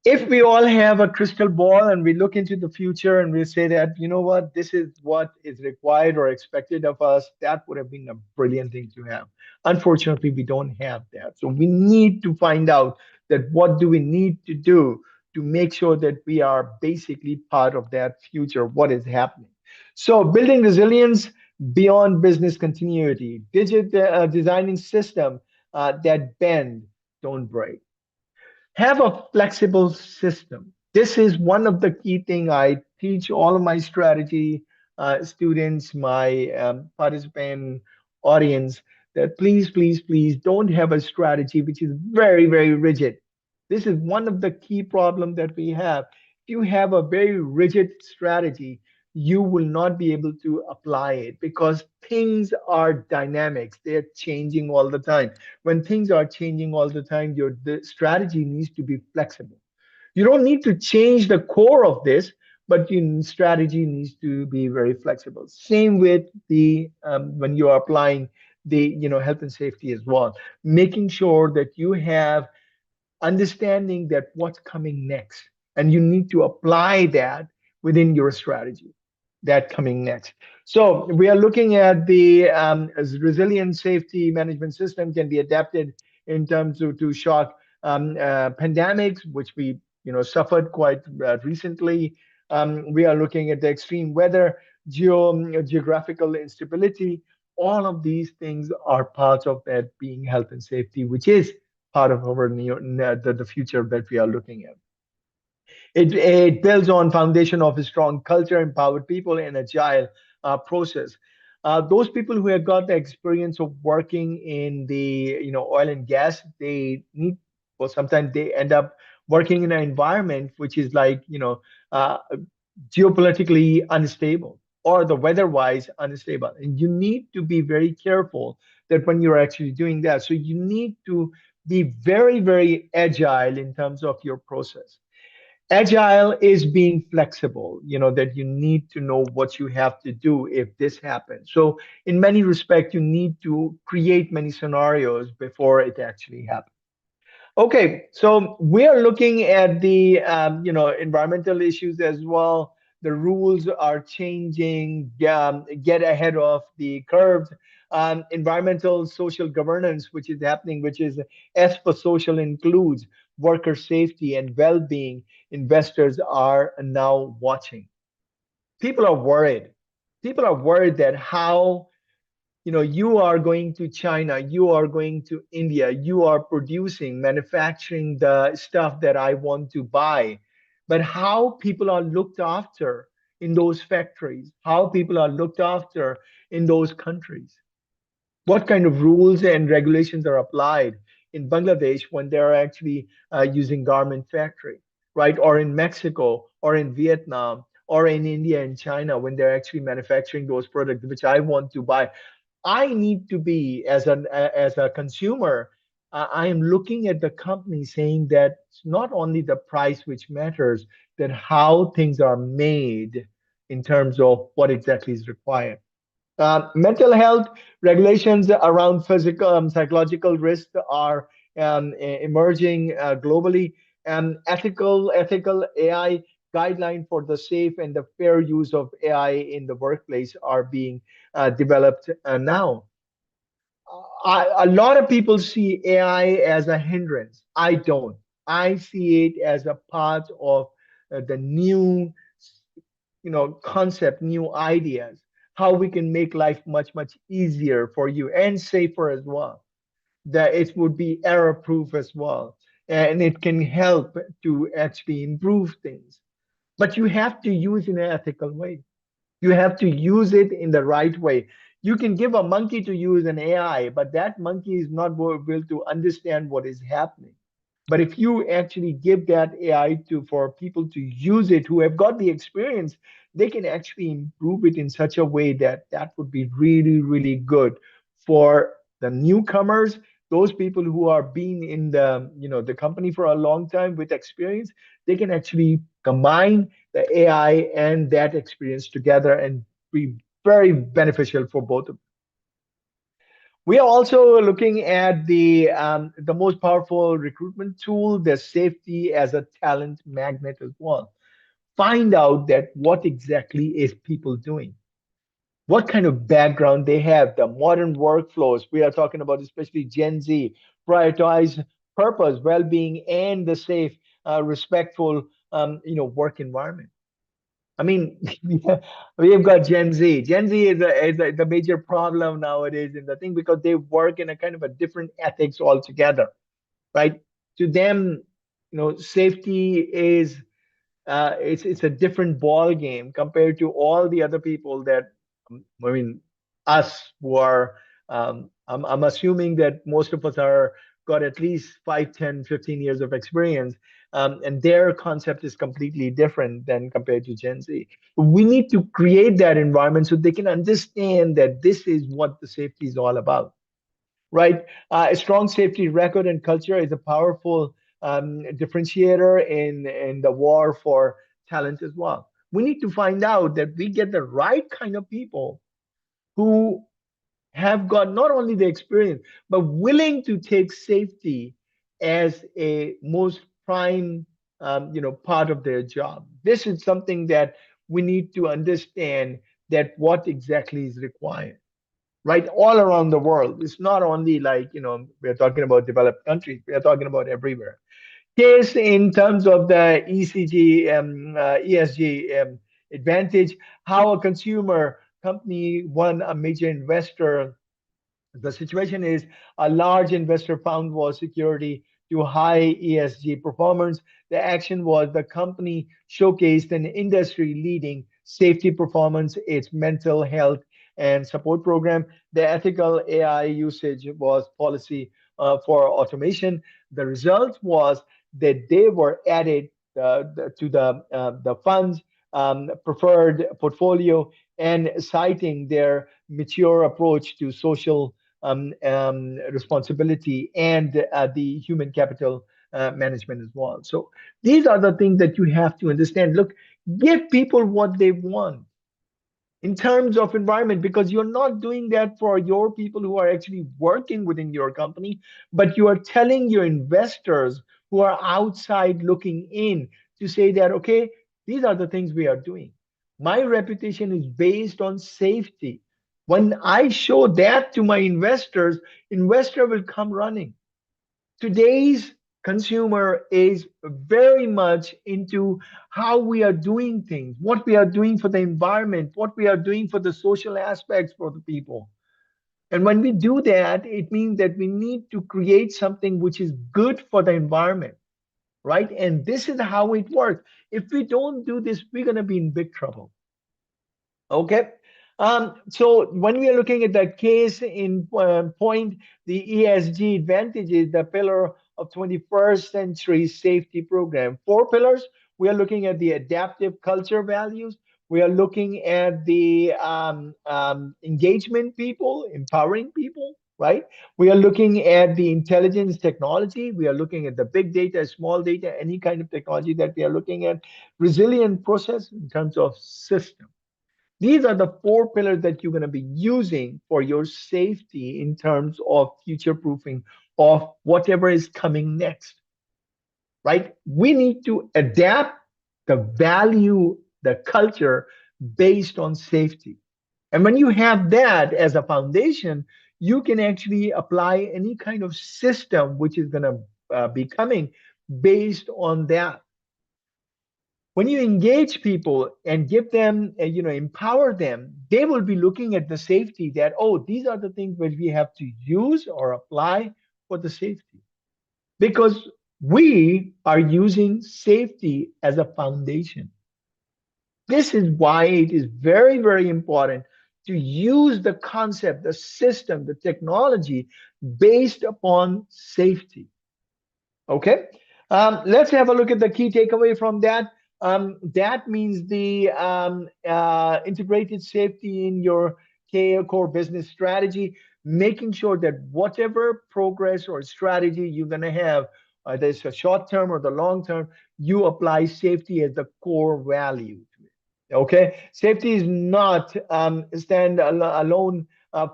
if we all have a crystal ball and we look into the future and we say that, you know what, this is what is required or expected of us, that would have been a brilliant thing to have. Unfortunately, we don't have that. So we need to find out that what do we need to do to make sure that we are basically part of that future, what is happening. So building resilience beyond business continuity, designing system that bend, don't break. Have a flexible system. This is one of the key thing I teach all of my strategy students, my participant audience, that please, please, please don't have a strategy which is very, very rigid. This is one of the key problems that we have. If you have a very rigid strategy, you will not be able to apply it because things are dynamics. They're changing all the time. When things are changing all the time, your the strategy needs to be flexible. You don't need to change the core of this, but your strategy needs to be very flexible. Same with the when you are applying the health and safety as well, making sure that you have understanding that what's coming next, and you need to apply that within your strategy that coming next. So we are looking at the as resilient safety management system can be adapted in terms of to shock pandemics, which we suffered quite recently. We are looking at the extreme weather, geographical instability. All of these things are parts of that being health and safety, which is part of our the future that we are looking at. It builds on foundation of a strong culture, empowered people, and agile process. Those people who have got the experience of working in the oil and gas, they need, or sometimes they end up working in an environment which is like geopolitically unstable or the weather-wise unstable, and you need to be very careful that when you're actually doing that. So you need to be very, very agile in terms of your process. Agile is being flexible, that you need to know what you have to do if this happens. So, in many respects, you need to create many scenarios before it actually happens. Okay, so we are looking at the environmental issues as well. The rules are changing. Get ahead of the curve. Environmental social governance, which is happening, which is S for social, includes worker safety and well-being. Investors are now watching. People are worried. People are worried that how you are going to China, you are going to India, you are producing, manufacturing the stuff that I want to buy. But how people are looked after in those factories, how people are looked after in those countries, what kind of rules and regulations are applied in Bangladesh when they are actually using garment factory, right? Or in Mexico, or in Vietnam, or in India and China when they're actually manufacturing those products which I want to buy. I need to be as a consumer. I am looking at the company saying that it's not only the price which matters, that how things are made in terms of what exactly is required. Mental health regulations around physical, psychological risks are emerging globally. Ethical AI guideline for the safe and the fair use of AI in the workplace are being developed now. A lot of people see AI as a hindrance. I don't. I see it as a part of the new, concept, new ideas, how we can make life much, much easier for you and safer as well. That it would be error proof as well. And it can help to actually improve things. But you have to use in an ethical way. You have to use it in the right way. You can give a monkey to use an AI, but that monkey is not able to understand what is happening. But if you actually give that AI to for people to use it who have got the experience, they can actually improve it in such a way that that would be really, really good for the newcomers, those people who are being in the company for a long time with experience. They can actually combine the AI and that experience together and be very beneficial for both of them. We are also looking at the most powerful recruitment tool, the safety as a talent magnet as well. Find out that what exactly is people doing, what kind of background they have, the modern workflows. We are talking about especially Gen Z, prioritize purpose, well-being, and the safe, respectful, work environment. I mean, we have got Gen Z. Gen Z is the major problem nowadays in the thing because they work in a kind of a different ethics altogether, right? To them, safety is it's a different ball game compared to all the other people that I mean us who are I'm assuming that most of us are got at least 5, 10, 15 years of experience, and their concept is completely different than compared to Gen Z. We need to create that environment so they can understand that this is what the safety is all about, right? A strong safety record and culture is a powerful differentiator in the war for talent as well. We need to find out that we get the right kind of people who have got not only the experience but willing to take safety as a most prime part of their job. This is something that we need to understand, that what exactly is required, right, all around the world. It's not only like, we're talking about developed countries, we are talking about everywhere. Case in terms of the ECG, ESG advantage, how a consumer company won a major investor. The situation is a large investor found was security to high ESG performance. The action was the company showcased an industry leading safety performance, its mental health and support program. The ethical AI usage was policy for automation. The result was that they were added to the funds preferred portfolio, and citing their mature approach to social responsibility, and the human capital management as well. So these are the things that you have to understand. Look, give people what they want in terms of environment, because you're not doing that for your people who are actually working within your company, but you are telling your investors who are outside looking in to say that, okay, these are the things we are doing. My reputation is based on safety. When I show that to my investors, investor will come running. Today's consumer is very much into how we are doing things, what we are doing for the environment, what we are doing for the social aspects for the people. And when we do that, it means that we need to create something which is good for the environment, right? And this is how it works. If we don't do this, we're going to be in big trouble. Okay. So when we are looking at the case in point, the ESG advantages, the pillar of 21st century safety program, four pillars. We are looking at the adaptive culture values. We are looking at the engagement people, empowering people, right? We are looking at the intelligence technology. We are looking at the big data, small data, any kind of technology that we are looking at. Resilient process in terms of system. These are the four pillars that you're going to be using for your safety in terms of future proofing of whatever is coming next, right? We need to adapt the value, the culture based on safety. And when you have that as a foundation, you can actually apply any kind of system which is going to be coming based on that. When you engage people and give them, empower them, they will be looking at the safety that, oh, these are the things that we have to use or apply for the safety. Because we are using safety as a foundation. This is why it is very, very important to use the concept, the system, the technology based upon safety. Okay, let's have a look at the key takeaway from that. That means the integrated safety in your core business strategy, making sure that whatever progress or strategy you're going to have, whether it's a short term or the long term, you apply safety as the core value to it. Okay, safety is not stand alone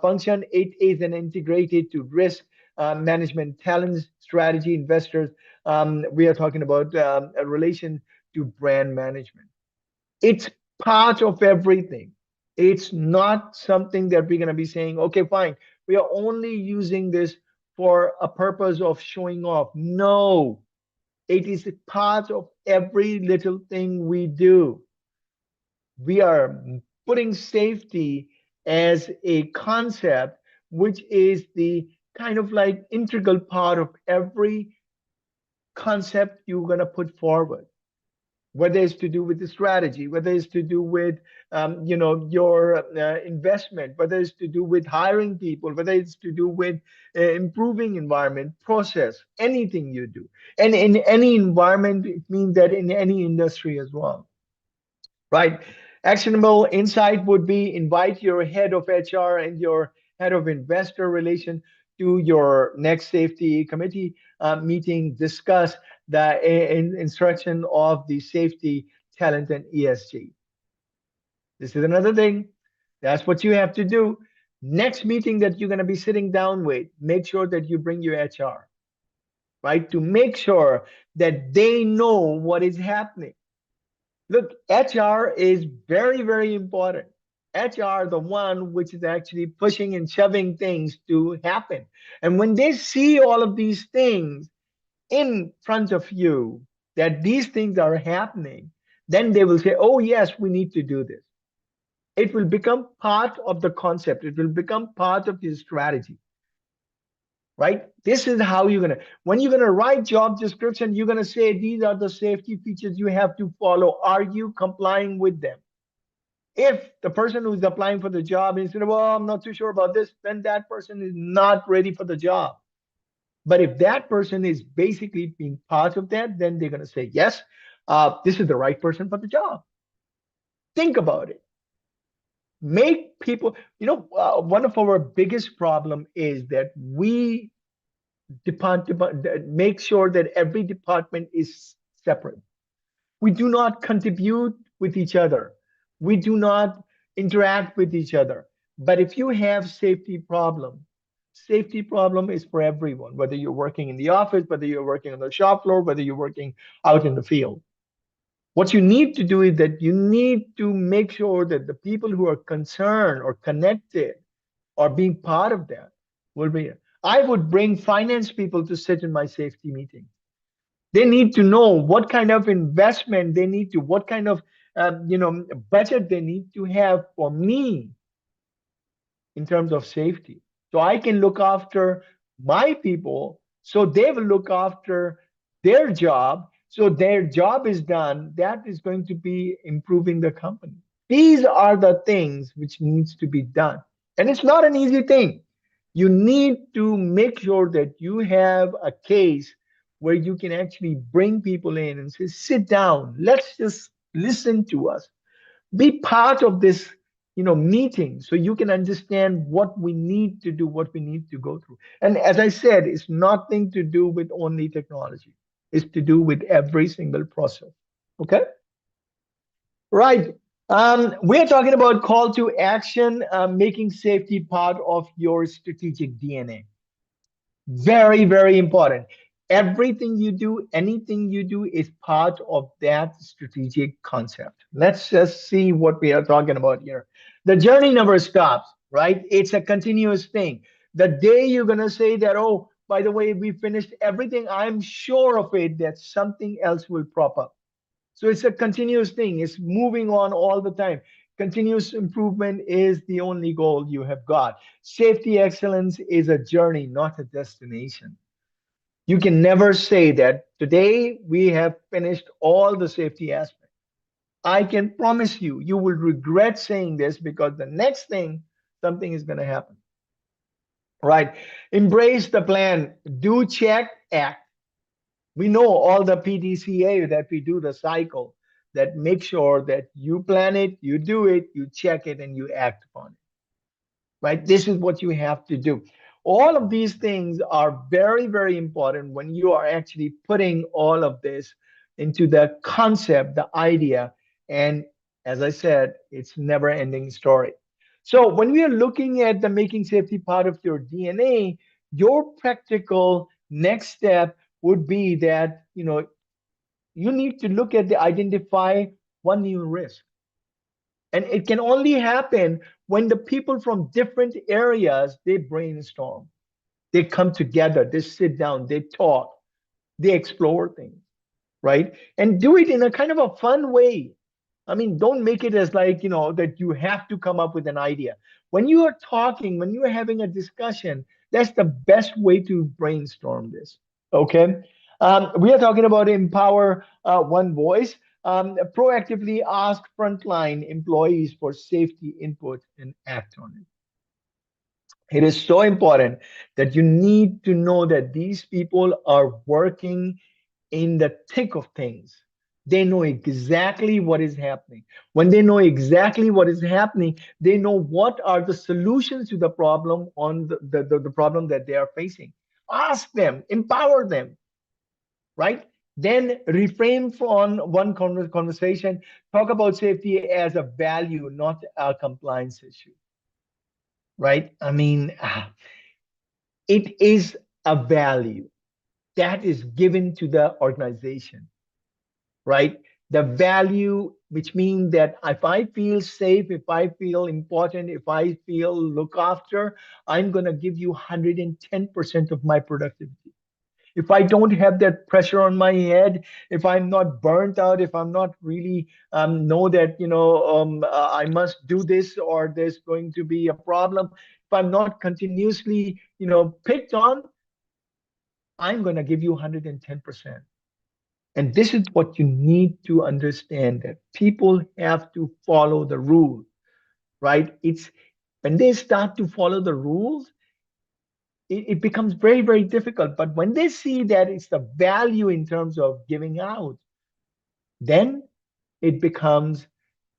function. It is an integrated to risk management, talents, strategy, investors. We are talking about a relation to brand management. It's part of everything. It's not something that we're going to be saying, okay, fine, we are only using this for a purpose of showing off. No, it is a part of every little thing we do. We are putting safety as a concept, which is the kind of like integral part of every concept you're going to put forward, whether it's to do with the strategy, whether it's to do with your investment, whether it's to do with hiring people, whether it's to do with improving environment process, anything you do. And in any environment, it means that in any industry as well, right? Actionable insight would be invite your head of HR and your head of investor relation to your next safety committee meeting, discuss the instruction of the safety, talent, and ESG. This is another thing. That's what you have to do. Next meeting that you're going to be sitting down with, make sure that you bring your HR, right? To make sure that they know what is happening. Look, HR is very, very important. HR, the one which is actually pushing and shoving things to happen. And when they see all of these things in front of you, that these things are happening, then they will say, oh, yes, we need to do this. It will become part of the concept. It will become part of your strategy, right? This is how you're going to, when you're going to write job description, you're going to say, these are the safety features you have to follow. Are you complying with them? If the person who's applying for the job is, well, I'm not too sure about this, then that person is not ready for the job. But if that person is basically being part of that, then they're going to say, yes, this is the right person for the job. Think about it. Make people, one of our biggest problem is that we make sure that every department is separate. We do not contribute with each other. We do not interact with each other. But if you have safety problem is for everyone, whether you're working in the office, whether you're working on the shop floor, whether you're working out in the field. What you need to do is that you need to make sure that the people who are concerned or connected or being part of that will be. I would bring finance people to sit in my safety meeting. They need to know what kind of investment they need to, what kind of budget they need to have for me in terms of safety. So I can look after my people, so they will look after their job. So their job is done. That is going to be improving the company. These are the things which needs to be done. And it's not an easy thing. You need to make sure that you have a case where you can actually bring people in and say, sit down, let's just listen to us, be part of this meeting, so you can understand what we need to do, what we need to go through. And as I said, it's nothing to do with only technology. It's to do with every single process. Okay, right. We're talking about call to action, making safety part of your strategic DNA. Very, very important. Everything you do, anything you do is part of that strategic concept. Let's just see what we are talking about here. The journey never stops, right? It's a continuous thing. The day you're going to say that, oh, by the way, we finished everything, I'm sure of it that something else will prop up. So it's a continuous thing. It's moving on all the time. Continuous improvement is the only goal you have got. Safety excellence is a journey, not a destination. You can never say that today we have finished all the safety aspects. I can promise you, you will regret saying this because the next thing, something is going to happen. Right? Embrace the plan. Do, check, act. We know all the PDCA that we do the cycle that make sure that you plan it, you do it, you check it, and you act upon it. Right? This is what you have to do. All of these things are very, very important when you are actually putting all of this into the concept, the idea. And as I said, it's never ending story. So when we are looking at the making safety part of your DNA, your practical next step would be that you need to look at the identify one new risk. And it can only happen when the people from different areas, they brainstorm, they come together, they sit down, they talk, they explore things, right? And do it in a kind of a fun way. I mean, don't make it as like, that you have to come up with an idea. When you are talking, when you are having a discussion, that's the best way to brainstorm this. Okay. We are talking about empower one voice. Proactively ask frontline employees for safety input and act on it. It is so important that you need to know that these people are working in the thick of things. They know exactly what is happening. When they know exactly what is happening, they know what are the solutions to the problem on the problem that they are facing. Ask them, empower them, right? Then refrain from one conversation. Talk about safety as a value, not a compliance issue, right? I mean, it is a value that is given to the organization, right? The value, which means that if I feel safe, if I feel important, if I feel look after, I'm going to give you 110% of my productivity. If I don't have that pressure on my head, if I'm not burnt out, if I'm not really know that I must do this or there's going to be a problem, if I'm not continuously picked on, I'm going to give you 110%. And this is what you need to understand, that people have to follow the rule, right? It's when they start to follow the rules, it becomes very, very difficult. But when they see that it's the value in terms of giving out, then it becomes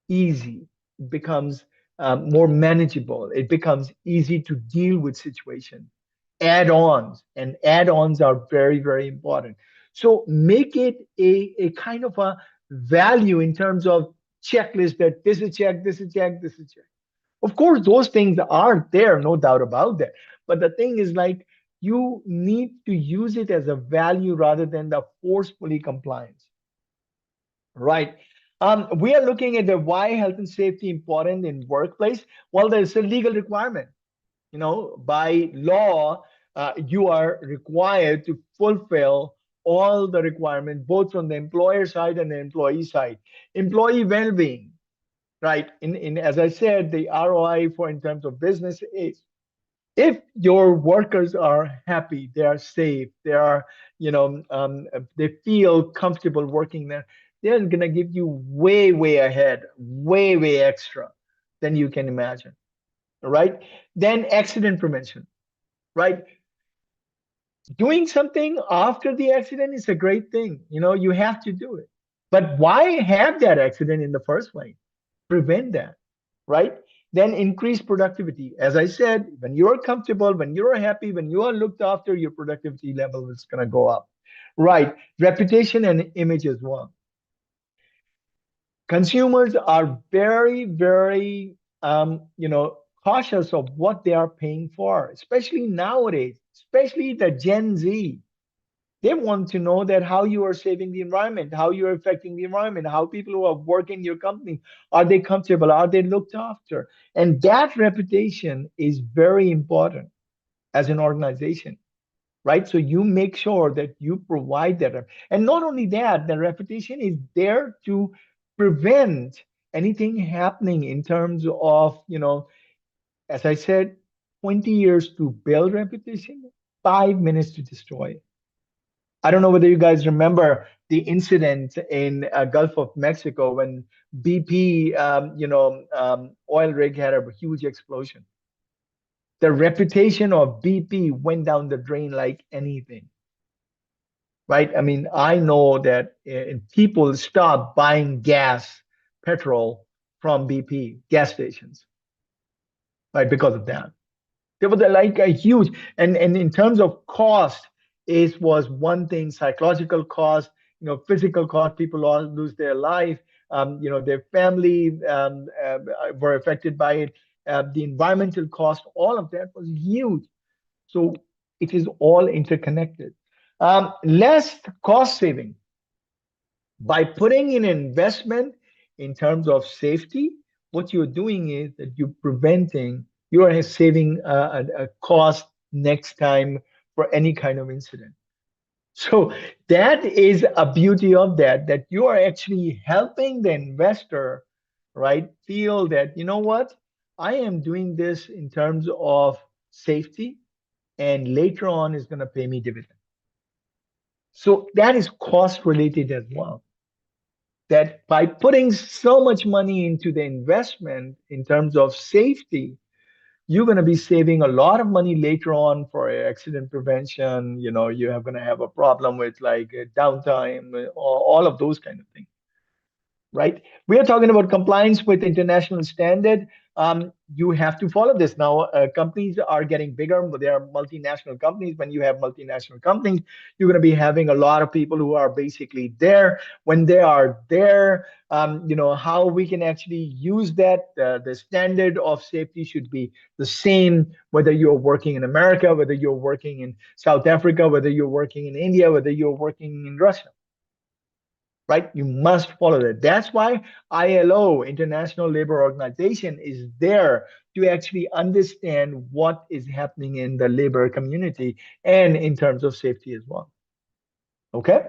easy. It becomes more manageable. It becomes easy to deal with situation. Add-ons and add-ons are very, very important. So make it a kind of a value in terms of checklist that this is check, this is check, this is check. Of course, those things are there, no doubt about that. But the thing is like you need to use it as a value rather than the forcefully compliance. Right. We are looking at the why health and safety important in workplace. Well, there's a legal requirement. By law, you are required to fulfill all the requirements, both from the employer side and the employee side. Employee well-being, right? In as I said, the ROI for in terms of business is if your workers are happy, they are safe, they are, they feel comfortable working there, they're gonna give you way, way ahead, way, way extra than you can imagine, right? Then accident prevention, right? Doing something after the accident is a great thing. You have to do it. But why have that accident in the first place? Prevent that, right? Then increase productivity. As I said, when you're comfortable, when you're happy, when you are looked after, your productivity level is going to go up, right? Reputation and image as well. Consumers are very, very, cautious of what they are paying for, especially nowadays, especially the Gen Z. They want to know that how you are saving the environment, how you're affecting the environment, how people who are working in your company, are they comfortable? Are they looked after? And that reputation is very important as an organization, right? So you make sure that you provide that. And not only that, the reputation is there to prevent anything happening in terms of, as I said, 20 years to build reputation, 5 minutes to destroy it. I don't know whether you guys remember the incident in Gulf of Mexico when BP, oil rig had a huge explosion. The reputation of BP went down the drain like anything, right? I mean, I know that people stopped buying gas, petrol from BP gas stations, right, because of that. They were like a huge, and in terms of cost, it was one thing, psychological cost, physical cost, people all lose their life, their family were affected by it, the environmental cost, all of that was huge. So it is all interconnected. Less cost saving by putting in investment in terms of safety. What you're doing is that you are saving a cost next time for any kind of incident. So that is a beauty of that you are actually helping the investor, right, feel that, you know what, I am doing this in terms of safety, and later on is going to pay me dividend. So that is cost related as well, that by putting so much money into the investment in terms of safety, you're going to be saving a lot of money later on for accident prevention. You're going to have a problem with like downtime, all of those kind of things, right? We are talking about compliance with international standard. You have to follow this now. Companies are getting bigger, but they are multinational companies. When you have multinational companies, you're going to be having a lot of people who are basically there. When they are there, how we can actually use that. The standard of safety should be the same, whether you're working in America, whether you're working in South Africa, whether you're working in India, whether you're working in Russia, right? You must follow that. That's why ILO, International Labor Organization, is there to actually understand what is happening in the labor community and in terms of safety as well. Okay.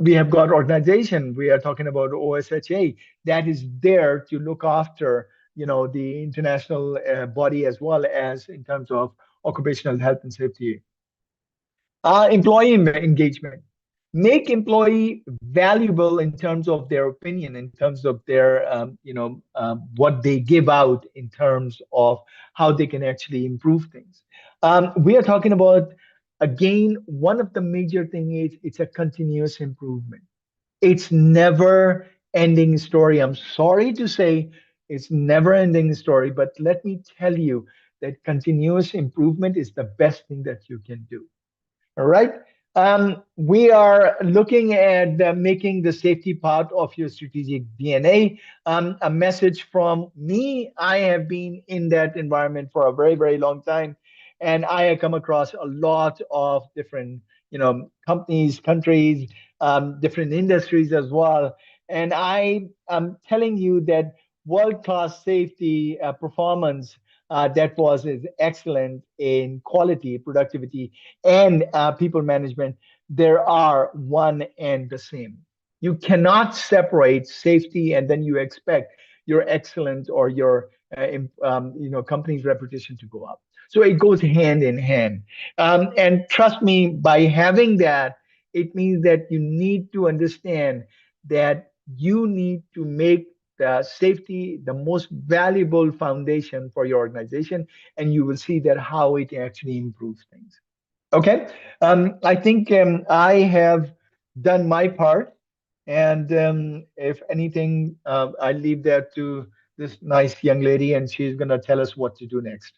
We have got organization. We are talking about OSHA that is there to look after, the international body as well as in terms of occupational health and safety. Employee engagement. Make employee valuable in terms of their opinion, in terms of their, what they give out in terms of how they can actually improve things. We are talking about, again, one of the major thing is it's a continuous improvement. It's never ending story. I'm sorry to say, It's never ending story, but let me tell you that continuous improvement is the best thing that you can do. All right. We are looking at making the safety part of your strategic DNA. A message from me. I have been in that environment for a very, very long time, and I have come across a lot of different, companies, countries, different industries as well. And I am telling you that world-class safety performance that was is excellent in quality, productivity, and people management, there are one and the same. You cannot separate safety and then you expect your excellence or your company's reputation to go up. So it goes hand in hand. And trust me, by having that, it means that you need to understand that you need to make the safety the most valuable foundation for your organization, and you will see that how it actually improves things. Okay. I think I have done my part. And if anything, I leave that to this nice young lady, and she's going to tell us what to do next.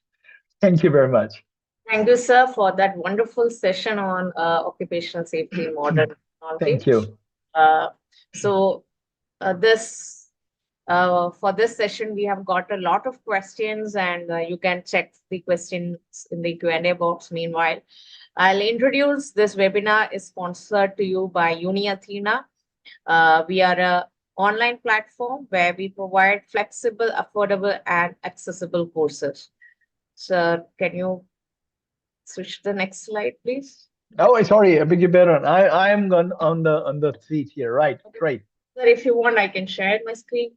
Thank you very much. Thank you, sir, for that wonderful session on occupational safety in modern Thank technology. you. Uh, so, this for this session, we have got a lot of questions, and you can check the questions in the Q&A box. Meanwhile, I'll introduce this webinar is sponsored to you by Uni Athena. We are a online platform where we provide flexible, affordable, and accessible courses. So, can you switch to the next slide, please? Oh, sorry, I beg your pardon. I am on the seat here. Right, Okay. great. Sir, if you want, I can share my screen.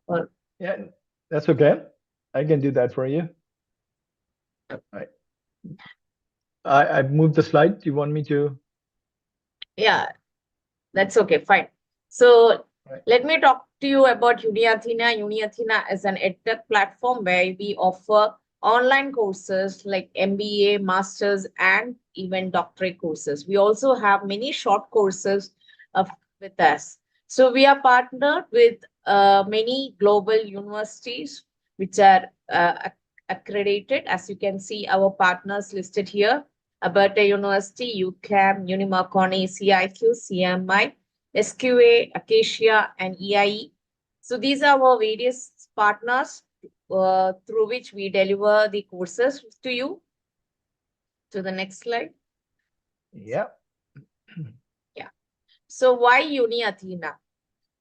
Or Yeah, that's okay. I can do that for you. Right. I've moved the slide. Do you want me to? yeah, that's okay, fine. So Right. let me talk to you about Uni Athena. Uni Athena is an edtech platform where we offer online courses like MBA, Masters, and even doctorate courses. We also have many short courses of, with us. So we are partnered with many global universities which are accredited. As you can see, our partners listed here. Alberta University, UCAM, Unimarconi, CIQ, CMI, SQA, Acacia, and EIE. So these are our various partners through which we deliver the courses to you. To the next slide. Yeah. Yeah. So why Uni Athena?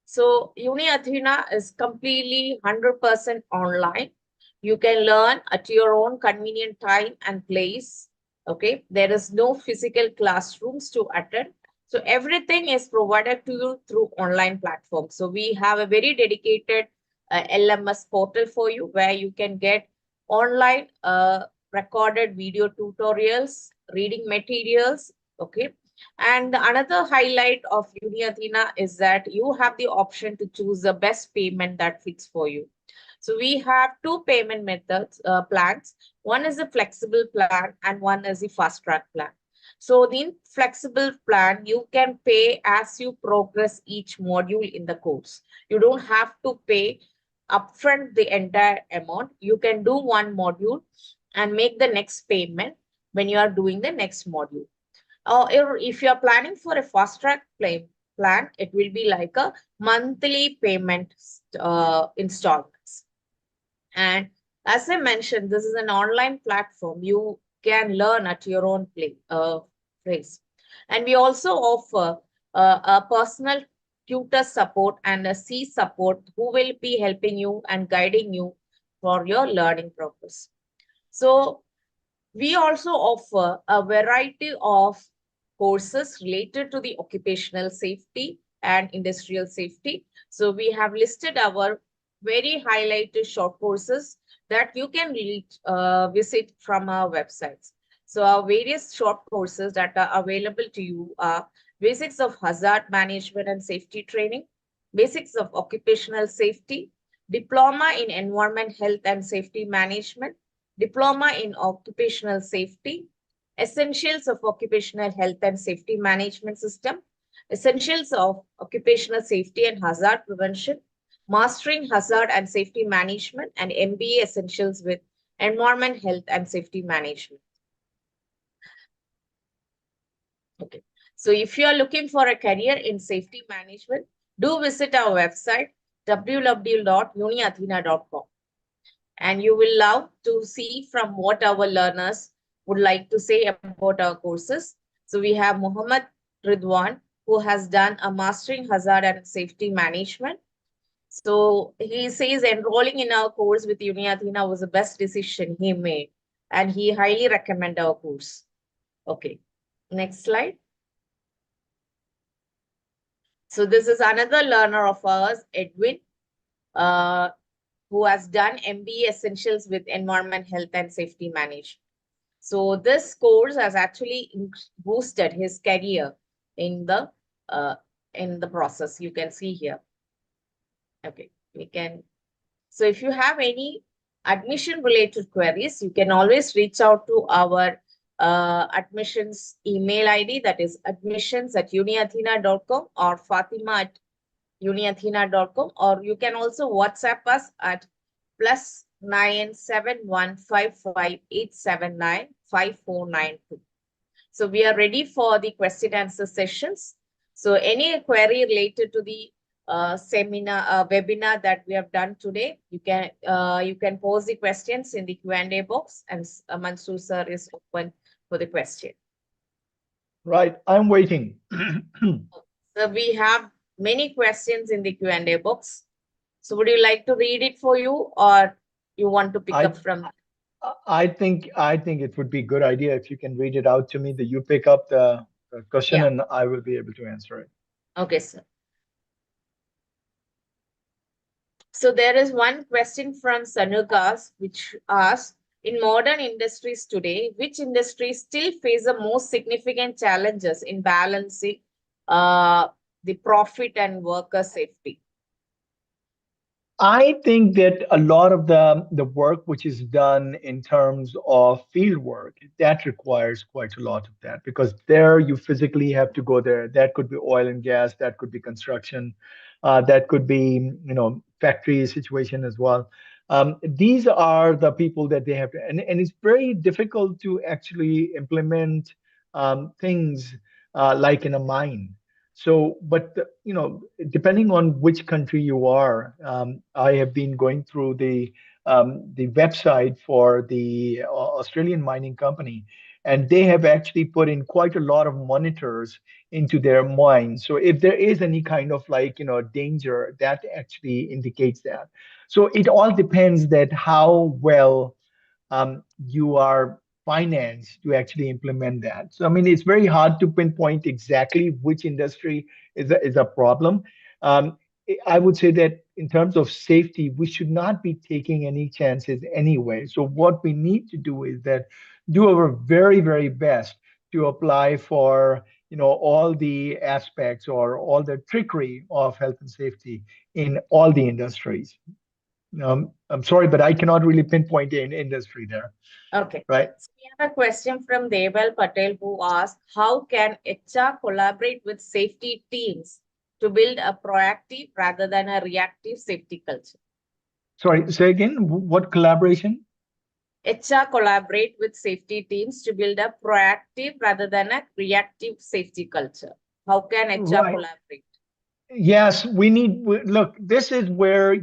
So Uni Athena is completely 100% online. You can learn at your own convenient time and place. Okay. There is no physical classrooms to attend. So everything is provided to you through online platforms. So we have a very dedicated LMS portal for you where you can get online recorded video tutorials, reading materials. Okay. And another highlight of Uni Athena is that you have the option to choose the best payment that fits for you. So we have two payment methods, plans. One is a flexible plan and one is the fast track plan. So the flexible plan, you can pay as you progress each module in the course. You don't have to pay upfront the entire amount. You can do one module and make the next payment when you are doing the next module. Or if you are planning for a fast track plan, it will be like a monthly payment installments. And as I mentioned, this is an online platform. You can learn at your own place. And we also offer a personal tutor support and a C support who will be helping you and guiding you for your learning purpose. So we also offer a variety of courses related to the occupational safety and industrial safety. So we have listed our very highlighted short courses that you can visit from our websites. So our various short courses that are available to you are basics of hazard management and safety training, basics of occupational safety, diploma in environment health and safety management, diploma in occupational safety, essentials of occupational health and safety management system, essentials of occupational safety and hazard prevention, Mastering Hazard and Safety Management, and MBA Essentials with Environment, Health, and Safety Management. Okay. So if you are looking for a career in safety management, do visit our website www.uniathena.com, and you will love to see from what our learners would like to say about our courses. So we have Muhammad Ridwan, who has done a Mastering Hazard and Safety Management. So he says enrolling in our course with Uniathena was the best decision he made, and he highly recommend our course. Okay, next slide. So this is another learner of ours, Edwin, uh, who has done MBA Essentials with Environment, Health, and Safety Management. So this course has actually boosted his career in the uh, process. You can see here. Okay, we can. So if you have any admission related queries, you can always reach out to our admissions email ID, that is admissions@uniathena.com, or Fatima@uniathena.com, or you can also WhatsApp us at +97155879549. So we are ready for the question answer sessions. So any query related to the webinar that we have done today, you can pose the questions in the Q&A box, and Mansoor sir is open for the question. Right, I'm waiting. So we have many questions in the Q&A box. So would you like to read it for you, or you want to pick I up from? I think it would be a good idea if you can read it out to me, that you pick up the question Yeah. and I will be able to answer it. Okay, sir. So there is one question from Sanugas, which asks, in modern industries today, which industries still face the most significant challenges in balancing uh, the profit and worker safety? I think that a lot of the work which is done in terms of field work, that requires quite a lot of that, because there you physically have to go there. That could be oil and gas, that could be construction, that could be, factory situation as well. These are the people that they have to, and it's very difficult to actually implement things like in a mine. So, but depending on which country you are, I have been going through the website for the Australian mining company, and they have actually put in quite a lot of monitors into their mines. So if there is any kind of like danger, that actually indicates that. So it all depends that how well you are financed to actually implement that. So, I mean, it's very hard to pinpoint exactly which industry is a problem. Um, I would say that in terms of safety, we should not be taking any chances anyway. So, what we need to do is that do our very, very best to apply for all the aspects or all the trickery of health and safety in all the industries. I'm sorry, but I cannot really pinpoint an industry there, Okay. right? So we have a question from Deval Patel, who asked, how can HR collaborate with safety teams to build a proactive rather than a reactive safety culture? Sorry, say again, what collaboration? HR collaborate with safety teams to build a proactive rather than a reactive safety culture. How can HR Right. collaborate? Yes, look, this is where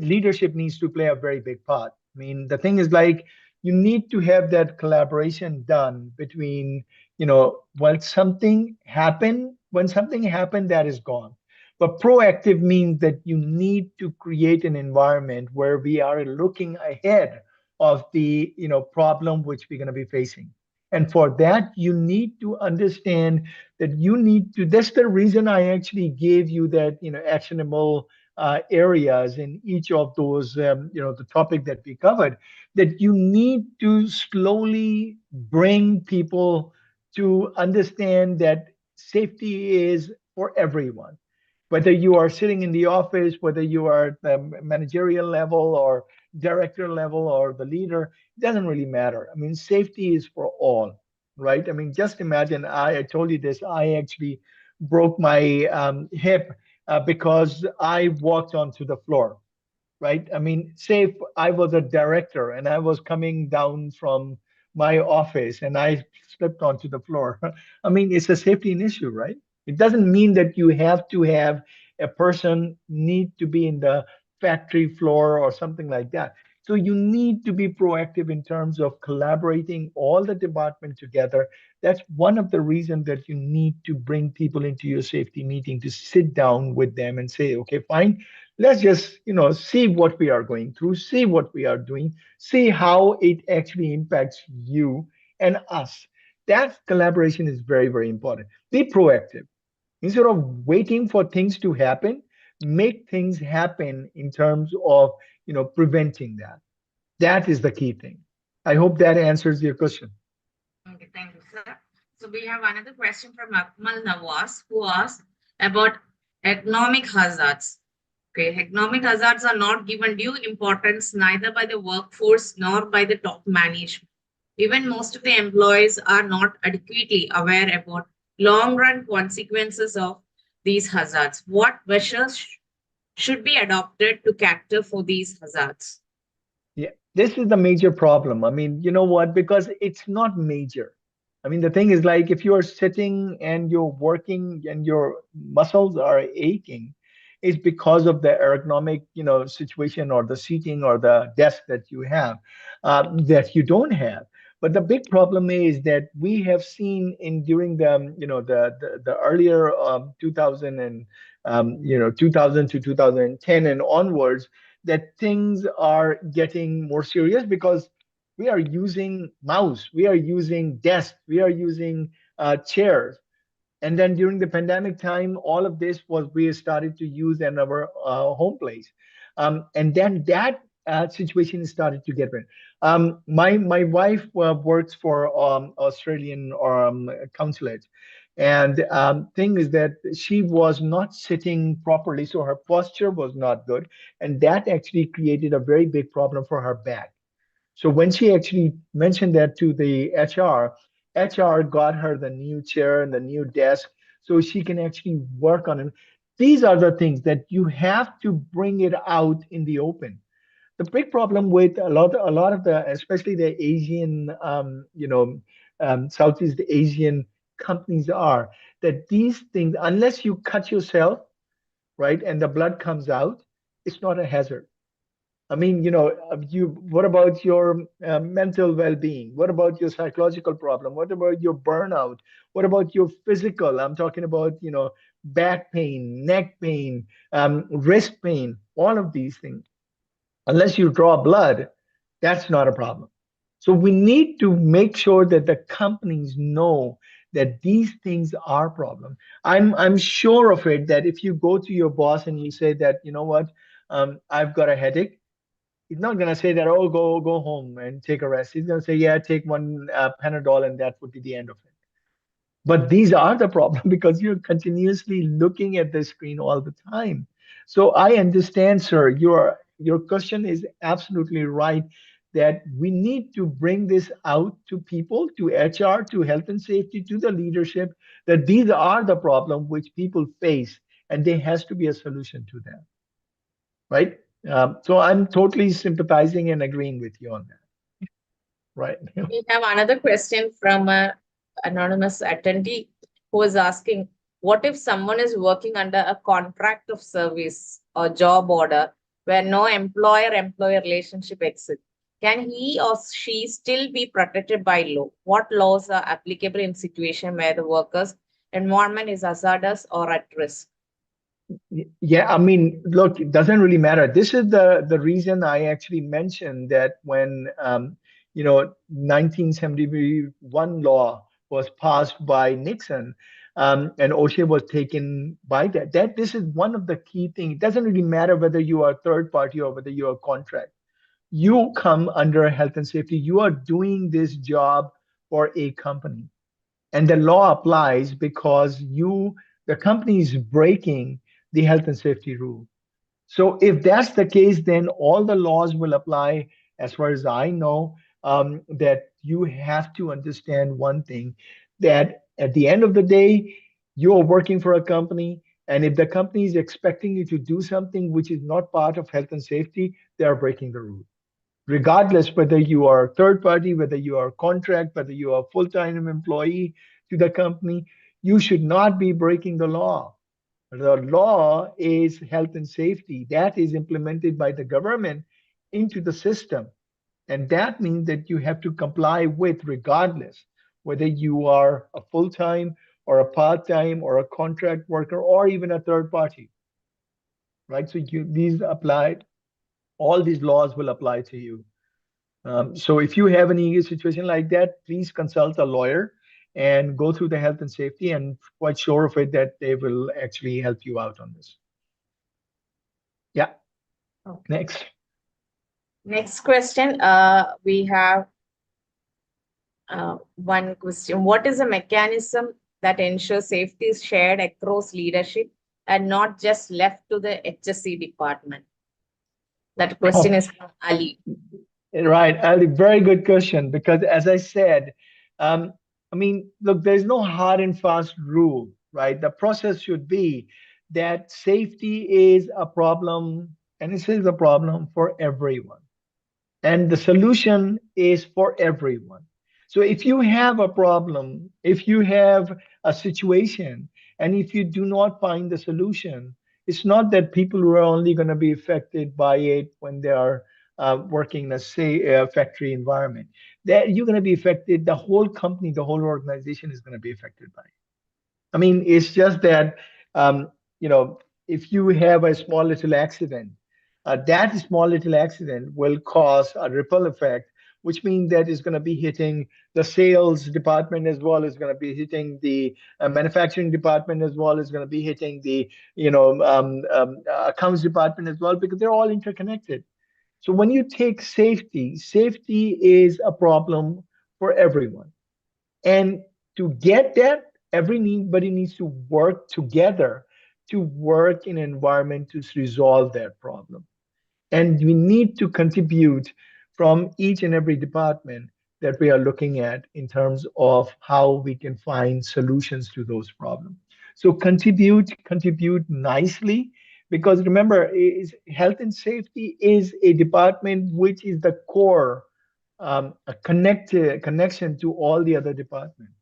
leadership needs to play a very big part. I mean, the thing is like you need to have that collaboration done between, when something happened, that is gone. But proactive means that you need to create an environment where we are looking ahead of the, problem which we're going to be facing. And for that, you need to understand that you need to. That's the reason I actually gave you that actionable areas in each of those the topic that we covered, that you need to slowly bring people to understand that safety is for everyone, whether you are sitting in the office, whether you are at the managerial level or director level or the leader, it doesn't really matter. I mean, safety is for all, right? I mean, just imagine, I told you this, I actually broke my hip because I walked onto the floor, right? I mean, say if I was a director and I was coming down from my office and I slipped onto the floor. I mean, it's a safety issue, right? It doesn't mean that you have to have a person need to be in the factory floor or something like that. So you need to be proactive in terms of collaborating all the department together. That's one of the reasons that you need to bring people into your safety meeting to sit down with them and say, okay, fine, let's just see what we are going through, see what we are doing, see how it actually impacts you and us. That collaboration is very, very important. Be proactive instead of waiting for things to happen. Make things happen in terms of preventing that. That is the key thing. I hope that answers your question. Okay, thank you, sir. So we have another question from Akmal Nawaz who asks about economic hazards. Okay, economic hazards are not given due importance neither by the workforce nor by the top management. Even most of the employees are not adequately aware about long run consequences of these hazards. What measures should be adopted to cater for these hazards? Yeah, this is the major problem. I mean, you know what? Because it's not major. I mean, the thing is like if you are sitting and you're working and your muscles are aching, it's because of the ergonomic, situation or the seating or the desk that you have that you don't have. But the big problem is that we have seen in during the, the earlier 2000 and 2000 to 2010 and onwards, that things are getting more serious because we are using mouse, we are using desk, we are using chairs. And then during the pandemic time, all of this was we started to use in our home place. And then that situation started to get better. My wife works for Australian consulate. And thing is that she was not sitting properly, so her posture was not good, and that actually created a very big problem for her back. So when she actually mentioned that to the HR, HR got her the new chair and the new desk so she can actually work on it. These are the things that you have to bring it out in the open. The big problem with a lot of the, especially the Asian, Southeast Asian companies are that these things, unless you cut yourself, right, and the blood comes out, it's not a hazard. I mean, what about your mental well-being? What about your psychological problem? What about your burnout? What about your physical? I'm talking about, back pain, neck pain, wrist pain, all of these things. Unless you draw blood, that's not a problem. So we need to make sure that the companies know that these things are problem. I'm sure of it that if you go to your boss and you say that, you know what, I've got a headache, he's not going to say that, oh, go home and take a rest. He's going to say, yeah, take one Panadol, and that would be the end of it. But these are the problem because you're continuously looking at the screen all the time. So I understand, sir, your question is absolutely right that we need to bring this out to people, to HR, to health and safety, to the leadership, that these are the problem which people face, and there has to be a solution to them, right? So I'm totally sympathizing and agreeing with you on that, right? We have another question from a anonymous attendee who is asking, what if someone is working under a contract of service or job order where no employer-employee relationship exists? Can he or she still be protected by law? What laws are applicable in situation where the worker's environment is hazardous or at risk? Yeah, I mean, look, it doesn't really matter. This is the reason I actually mentioned that when 1971 law was passed by Nixon, and OSHA was taken by that. That this is one of the key things. It doesn't really matter whether you are a third party or whether you are a contract. You come under health and safety. You are doing this job for a company, and the law applies because the company is breaking the health and safety rule. So if that's the case, then all the laws will apply. As far as I know, that you have to understand one thing, that at the end of the day, you're working for a company. And if the company is expecting you to do something which is not part of health and safety, they are breaking the rule. Regardless whether you are third party, whether you are contract, whether you are full-time employee to the company, you should not be breaking the law. The law is health and safety that is implemented by the government into the system. And that means that you have to comply with regardless whether you are a full-time or a part-time or a contract worker or even a third party, right? So these apply, all these laws will apply to you. So if you have any situation like that, please consult a lawyer and go through the health and safety, and quite sure of it that they will actually help you out on this. Yeah, Okay. next. Next question. We have one question. What is a mechanism that ensures safety is shared across leadership and not just left to the HSC department? That question is from Ali. Right, Ali, very good question. Because as I said, um, I mean, look, there's no hard and fast rule, right? The process should be that safety is a problem, and this is a problem for everyone, and the solution is for everyone. So if you have a problem, if you have a situation, and if you do not find the solution, it's not that people who are only going to be affected by it when they are working in a say factory environment. That you're going to be affected. The whole company, the whole organization is going to be affected by it. I mean, it's just that, um, you know, if you have a small little accident, that small little accident will cause a ripple effect, which means that it's going to be hitting the sales department as well. It's going to be hitting the manufacturing department as well. It's going to be hitting the, accounts department as well, because they're all interconnected. So when you take safety, safety is a problem for everyone. And to get that, everybody needs to work together to work in an environment to resolve that problem. And we need to contribute from each and every department that we are looking at in terms of how we can find solutions to those problems. So contribute nicely, because remember, health and safety is a department which is the core, a connection to all the other departments.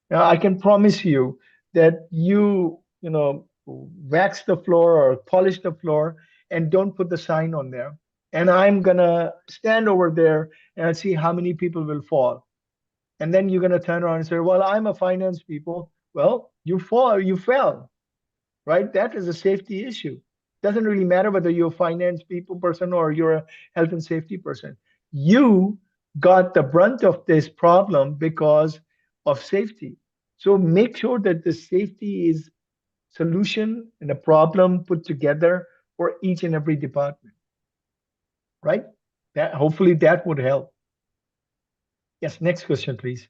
Now, I can promise you that wax the floor or polish the floor and don't put the sign on there. And I'm gonna stand over there and see how many people will fall. And then you're gonna turn around and say, "Well, I'm a finance people." Well, you fell, right? That is a safety issue. Doesn't really matter whether you're a finance people person or you're a health and safety person. You got the brunt of this problem because of safety. So make sure that the safety is solution and a problem put together for each and every department, right? That hopefully that would help. Yes, next question, please.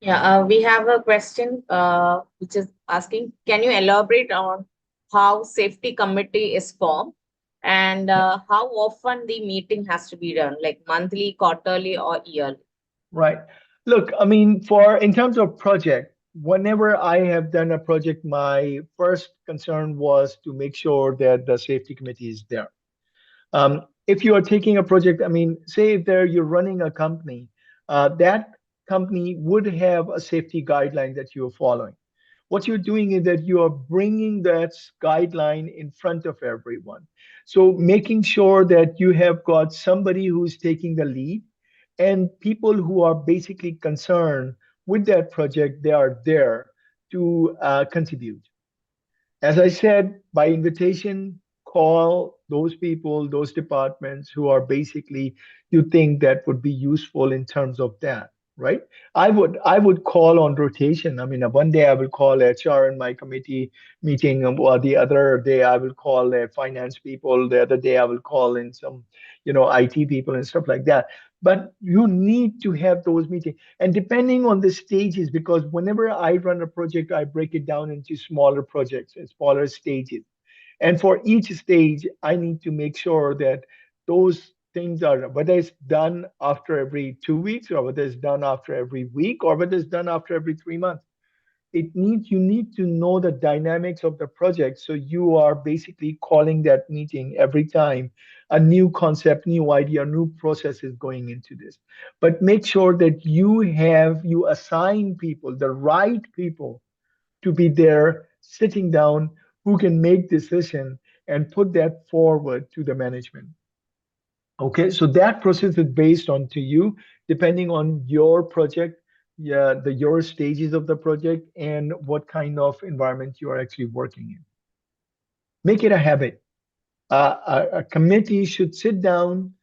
Yeah, we have a question which is asking, can you elaborate on how safety committee is formed and Yeah. how often the meeting has to be done, like monthly, quarterly, or yearly? Right. Look, I mean, for in terms of project, whenever I have done a project, my first concern was to make sure that the safety committee is there. If you are taking a project, I mean, say if there you're running a company, that company would have a safety guideline that you're following. What you're doing is that you are bringing that guideline in front of everyone. So making sure that you have got somebody who's taking the lead, and people who are basically concerned with that project, they are there to contribute. As I said, by invitation, call those people, those departments who are basically you think that would be useful in terms of that, right? I would call on rotation. I mean, one day I will call HR in my committee meeting, or the other day I will call finance people. The other day I will call in some, IT people and stuff like that. But you need to have those meetings. And depending on the stages, because whenever I run a project, I break it down into smaller projects and smaller stages. And for each stage, I need to make sure that those things are, whether it's done after every 2 weeks, or whether it's done after every week, or whether it's done after every 3 months. you need to know the dynamics of the project. So you are basically calling that meeting every time a new concept, new idea, new process is going into this. But make sure that you assign people, the right people, to be there sitting down, who can make decision and put that forward to the management. Okay, so that process is based on to you, depending on your project, yeah, your stages of the project, and what kind of environment you are actually working in. Make it a habit. A committee should sit down.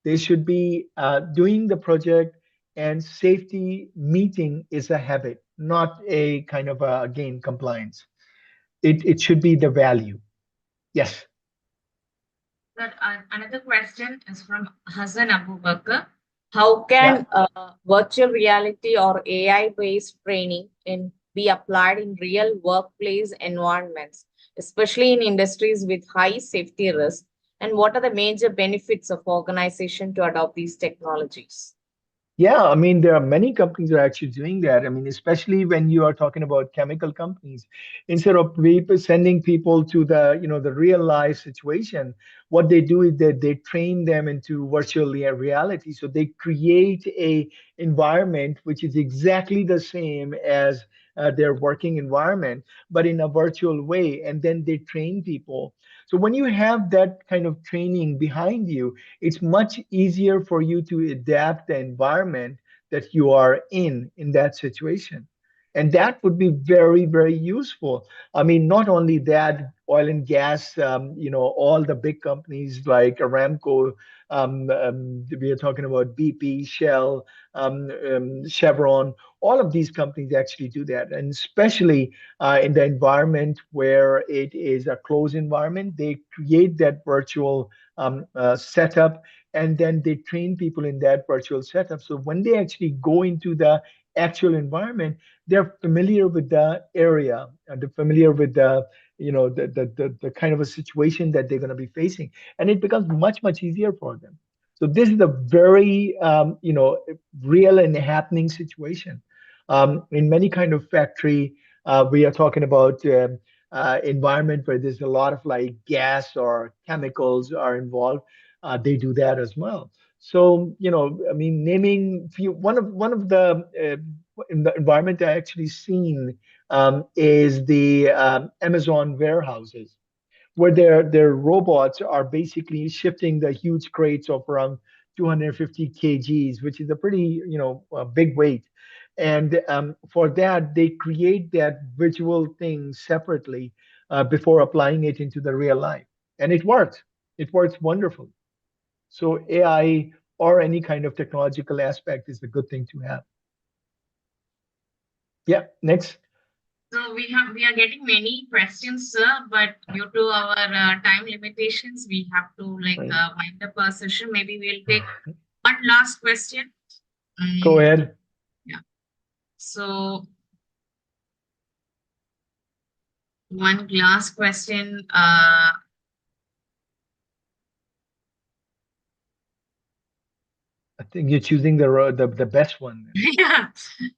They should be doing the project, and safety meeting is a habit, not a kind of again compliance. It should be the value. Yes. That another question is from Hassan Abu Bakr. How Yeah. can virtual reality or AI-based training be applied in real workplace environments, especially in industries with high safety risk? And what are the major benefits of organization to adopt these technologies? Yeah, I mean, there are many companies that are actually doing that. I mean, especially when you are talking about chemical companies, instead of sending people to the real life situation, what they do is that they train them into virtual reality. So they create a environment which is exactly the same as their working environment, but in a virtual way, and then they train people. So when you have that kind of training behind you, it's much easier for you to adapt the environment that you are in that situation. And that would be very, very useful. I mean, not only that, oil and gas, all the big companies like Aramco, we are talking about BP, Shell, Chevron, all of these companies actually do that. And especially in the environment where it is a closed environment, they create that virtual setup, and then they train people in that virtual setup. So when they actually go into the actual environment, they're familiar with the area, and they're familiar with the kind of a situation that they're going to be facing, and it becomes much easier for them. So this is a very real and happening situation. In many kind of factory, we are talking about environment where there's a lot of like gas or chemicals are involved. They do that as well. So I mean, naming few one of the in the environment I actually seen is the Amazon warehouses, where their robots are basically shifting the huge crates of around 250 kgs, which is a pretty big weight. And for that, they create that visual thing separately before applying it into the real life, and it works. It works wonderfully. So AI or any kind of technological aspect is a good thing to have. Yeah. Next. So we are getting many questions, sir, but due to our time limitations, we have to like Right. wind up our session. Maybe we'll take one last question. Go Mm, ahead. yeah. So one last question. I think you're choosing the best one. Yeah.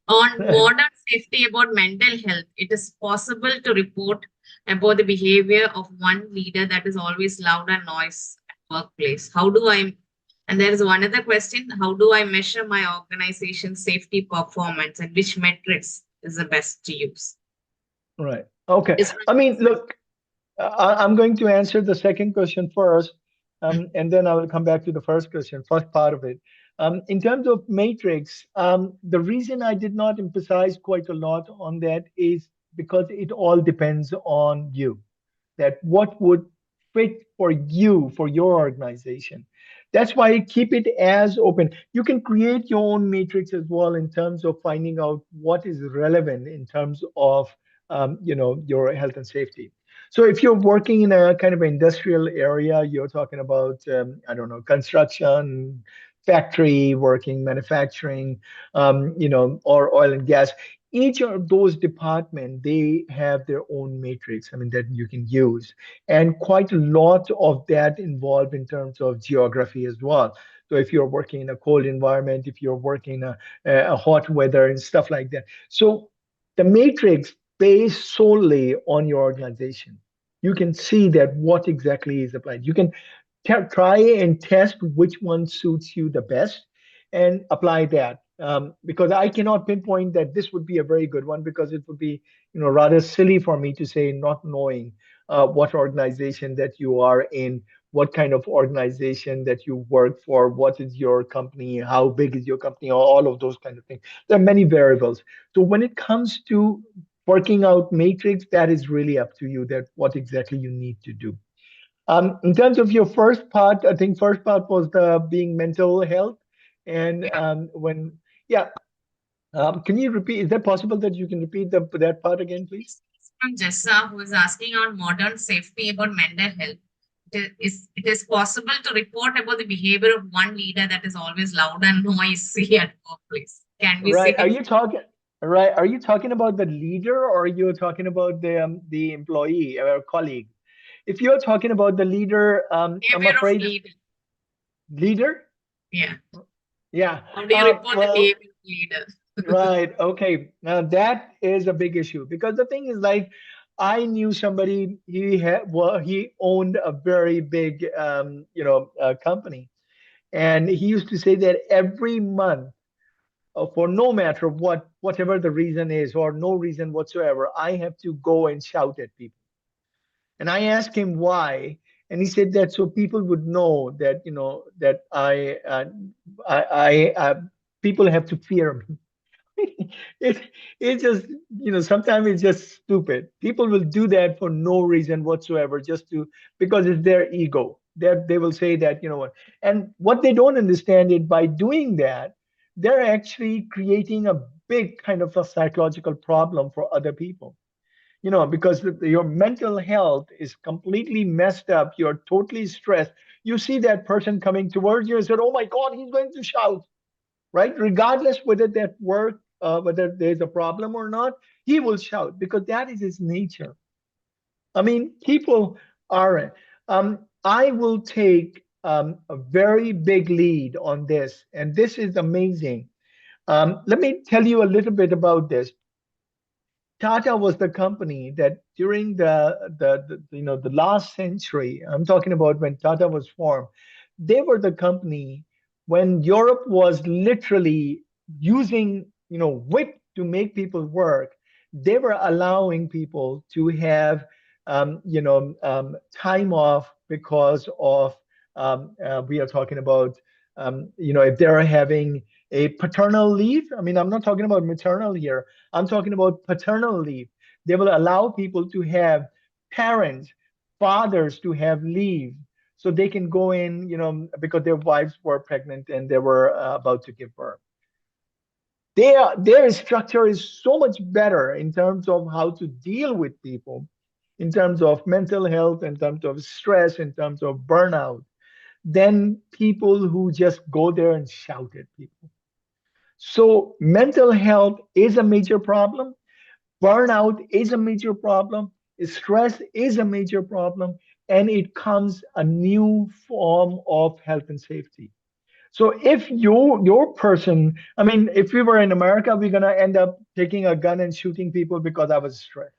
On modern safety about mental health, it is possible to report about the behavior of one leader that is always loud and noise at workplace. How do I, and there is one other question, how do I measure my organization's safety performance and which metrics is the best to use? Right. Okay. Is I mean, look, I'm going to answer the second question first, and then I will come back to the first question, first part of it. In terms of matrix, the reason I did not emphasize quite a lot on that is because it all depends on you, that what would fit for you, for your organization. That's why I keep it as open. You can create your own matrix as well in terms of finding out what is relevant in terms of your health and safety. So if you're working in a kind of industrial area, you're talking about I don't know, construction, factory working, manufacturing, or oil and gas. Each of those departments, they have their own matrix, I mean, that you can use, and quite a lot of that involved in terms of geography as well. So if you're working in a cold environment, if you're working in a hot weather and stuff like that, so the matrix based solely on your organization. You can see that what exactly is applied. You can try and test which one suits you the best and apply that. Because I cannot pinpoint that this would be a very good one, because it would be, rather silly for me to say not knowing what organization that you are in, what kind of organization that you work for, what is your company, how big is your company, all of those kind of things. There are many variables. So when it comes to working out matrix, that is really up to you, that what exactly you need to do. In terms of your first part, I think first part was the being mental health. And Yeah. yeah, can you repeat? Is that possible that you can repeat that part again, please? This is from Jessa, who is asking on modern safety about mental health. It is possible to report about the behavior of one leader that is always loud and noisy at workplace. Can we Right. say Are you talking about the leader, or you're talking about the employee or colleague? If you're talking about the leader, I'm behavior of afraid leader? leader. Yeah. Yeah. How do you report the Well, behavior of leader? right. Okay. Now that is a big issue, because the thing is, like, I knew somebody. He owned a very big company, and he used to say that every month, for no matter whatever the reason is, or no reason whatsoever, I have to go and shout at people. And I asked him why, and he said that so people would know that, that I people have to fear me. it it just, sometimes it's just stupid. People will do that for no reason whatsoever, just to, because it's their ego, that they will say that, and what they don't understand is, by doing that, they're actually creating a big kind of a psychological problem for other people, because your mental health is completely messed up. You're totally stressed. You see that person coming towards you and said, oh my god, he's going to shout, right? Regardless whether that work, whether there's a problem or not, he will shout, because that is his nature. I mean, people aren't. I will take a very big lead on this, and this is amazing. Let me tell you a little bit about this. Tata was the company that during the last century, I'm talking about when Tata was formed, they were the company when Europe was literally using whip to make people work. They were allowing people to have time off because of we are talking about if they're having a paternal leave. I mean, I'm not talking about maternal here. I'm talking about paternal leave. They will allow people to have parents, fathers to have leave, so they can go in, because their wives were pregnant and they were about to give birth. Their structure is so much better in terms of how to deal with people, in terms of mental health, in terms of stress, in terms of burnout, than people who just go there and shout at people. So mental health is a major problem. Burnout is a major problem. Stress is a major problem. And it comes a new form of health and safety. So if your person, I mean, if we were in America, we're gonna end up taking a gun and shooting people because I was stressed.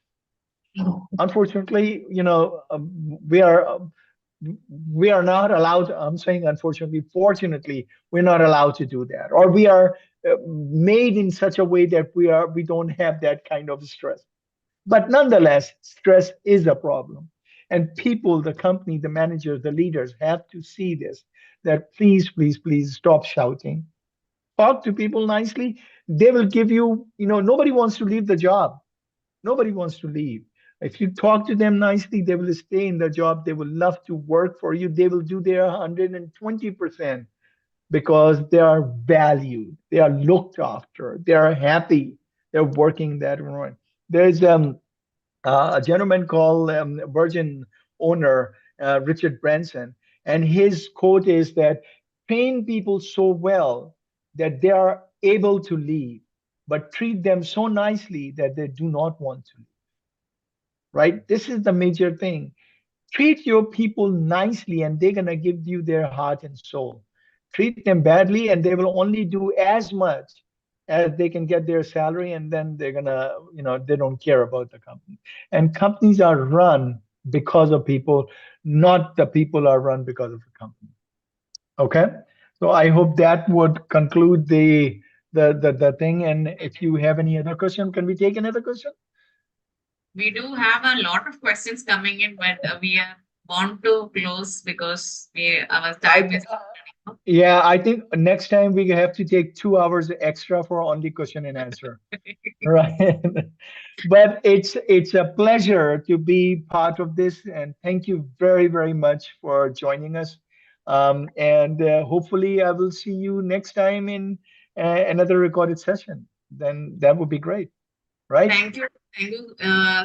Unfortunately, we are not allowed. I'm saying unfortunately, fortunately, we're not allowed to do that, or we are made in such a way that we don't have that kind of stress. But nonetheless, stress is a problem, and people, the company, the managers, the leaders have to see this. That please, please, please stop shouting. Talk to people nicely. They will give you. Nobody wants to leave the job. Nobody wants to leave. If you talk to them nicely, they will stay in the job. They will love to work for you. They will do their 120% because they are valued. They are looked after. They are happy. They're working that environment. There's a gentleman called Virgin owner Richard Branson, and his quote is that train people so well that they are able to leave, but treat them so nicely that they do not want to leave. Right? This is the major thing. Treat your people nicely, and they're gonna give you their heart and soul. Treat them badly, and they will only do as much as they can get their salary, and then they're gonna, they don't care about the company. And companies are run because of people, not the people are run because of the company. Okay. So I hope that would conclude the thing. And if you have any other question, can we take another question? We do have a lot of questions coming in, but we are bound to close because our I time is running Yeah, I think next time we have to take 2 hours extra for only question and answer. out. Right. But it's a pleasure to be part of this, and thank you very, very much for joining us. And hopefully, I will see you next time in another recorded session. Then that would be great, right? Thank you,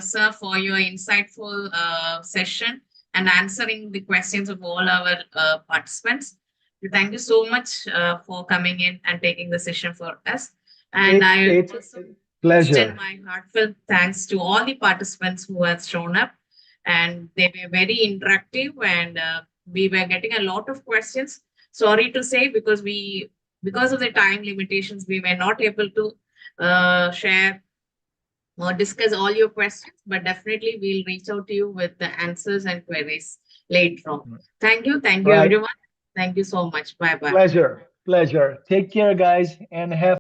sir, for your insightful session and answering the questions of all our participants. Thank you so much for coming in and taking the session for us. And I It's also extend pleasure. my heartfelt thanks to all the participants who have shown up, and they were very interactive, and we were getting a lot of questions. Sorry to say, because of the time limitations, we were not able to share or discuss all your questions, but definitely we'll reach out to you with the answers and queries later on. Thank you, Right. everyone. Thank you so much. Bye bye. Pleasure. Pleasure. Take care, guys, and have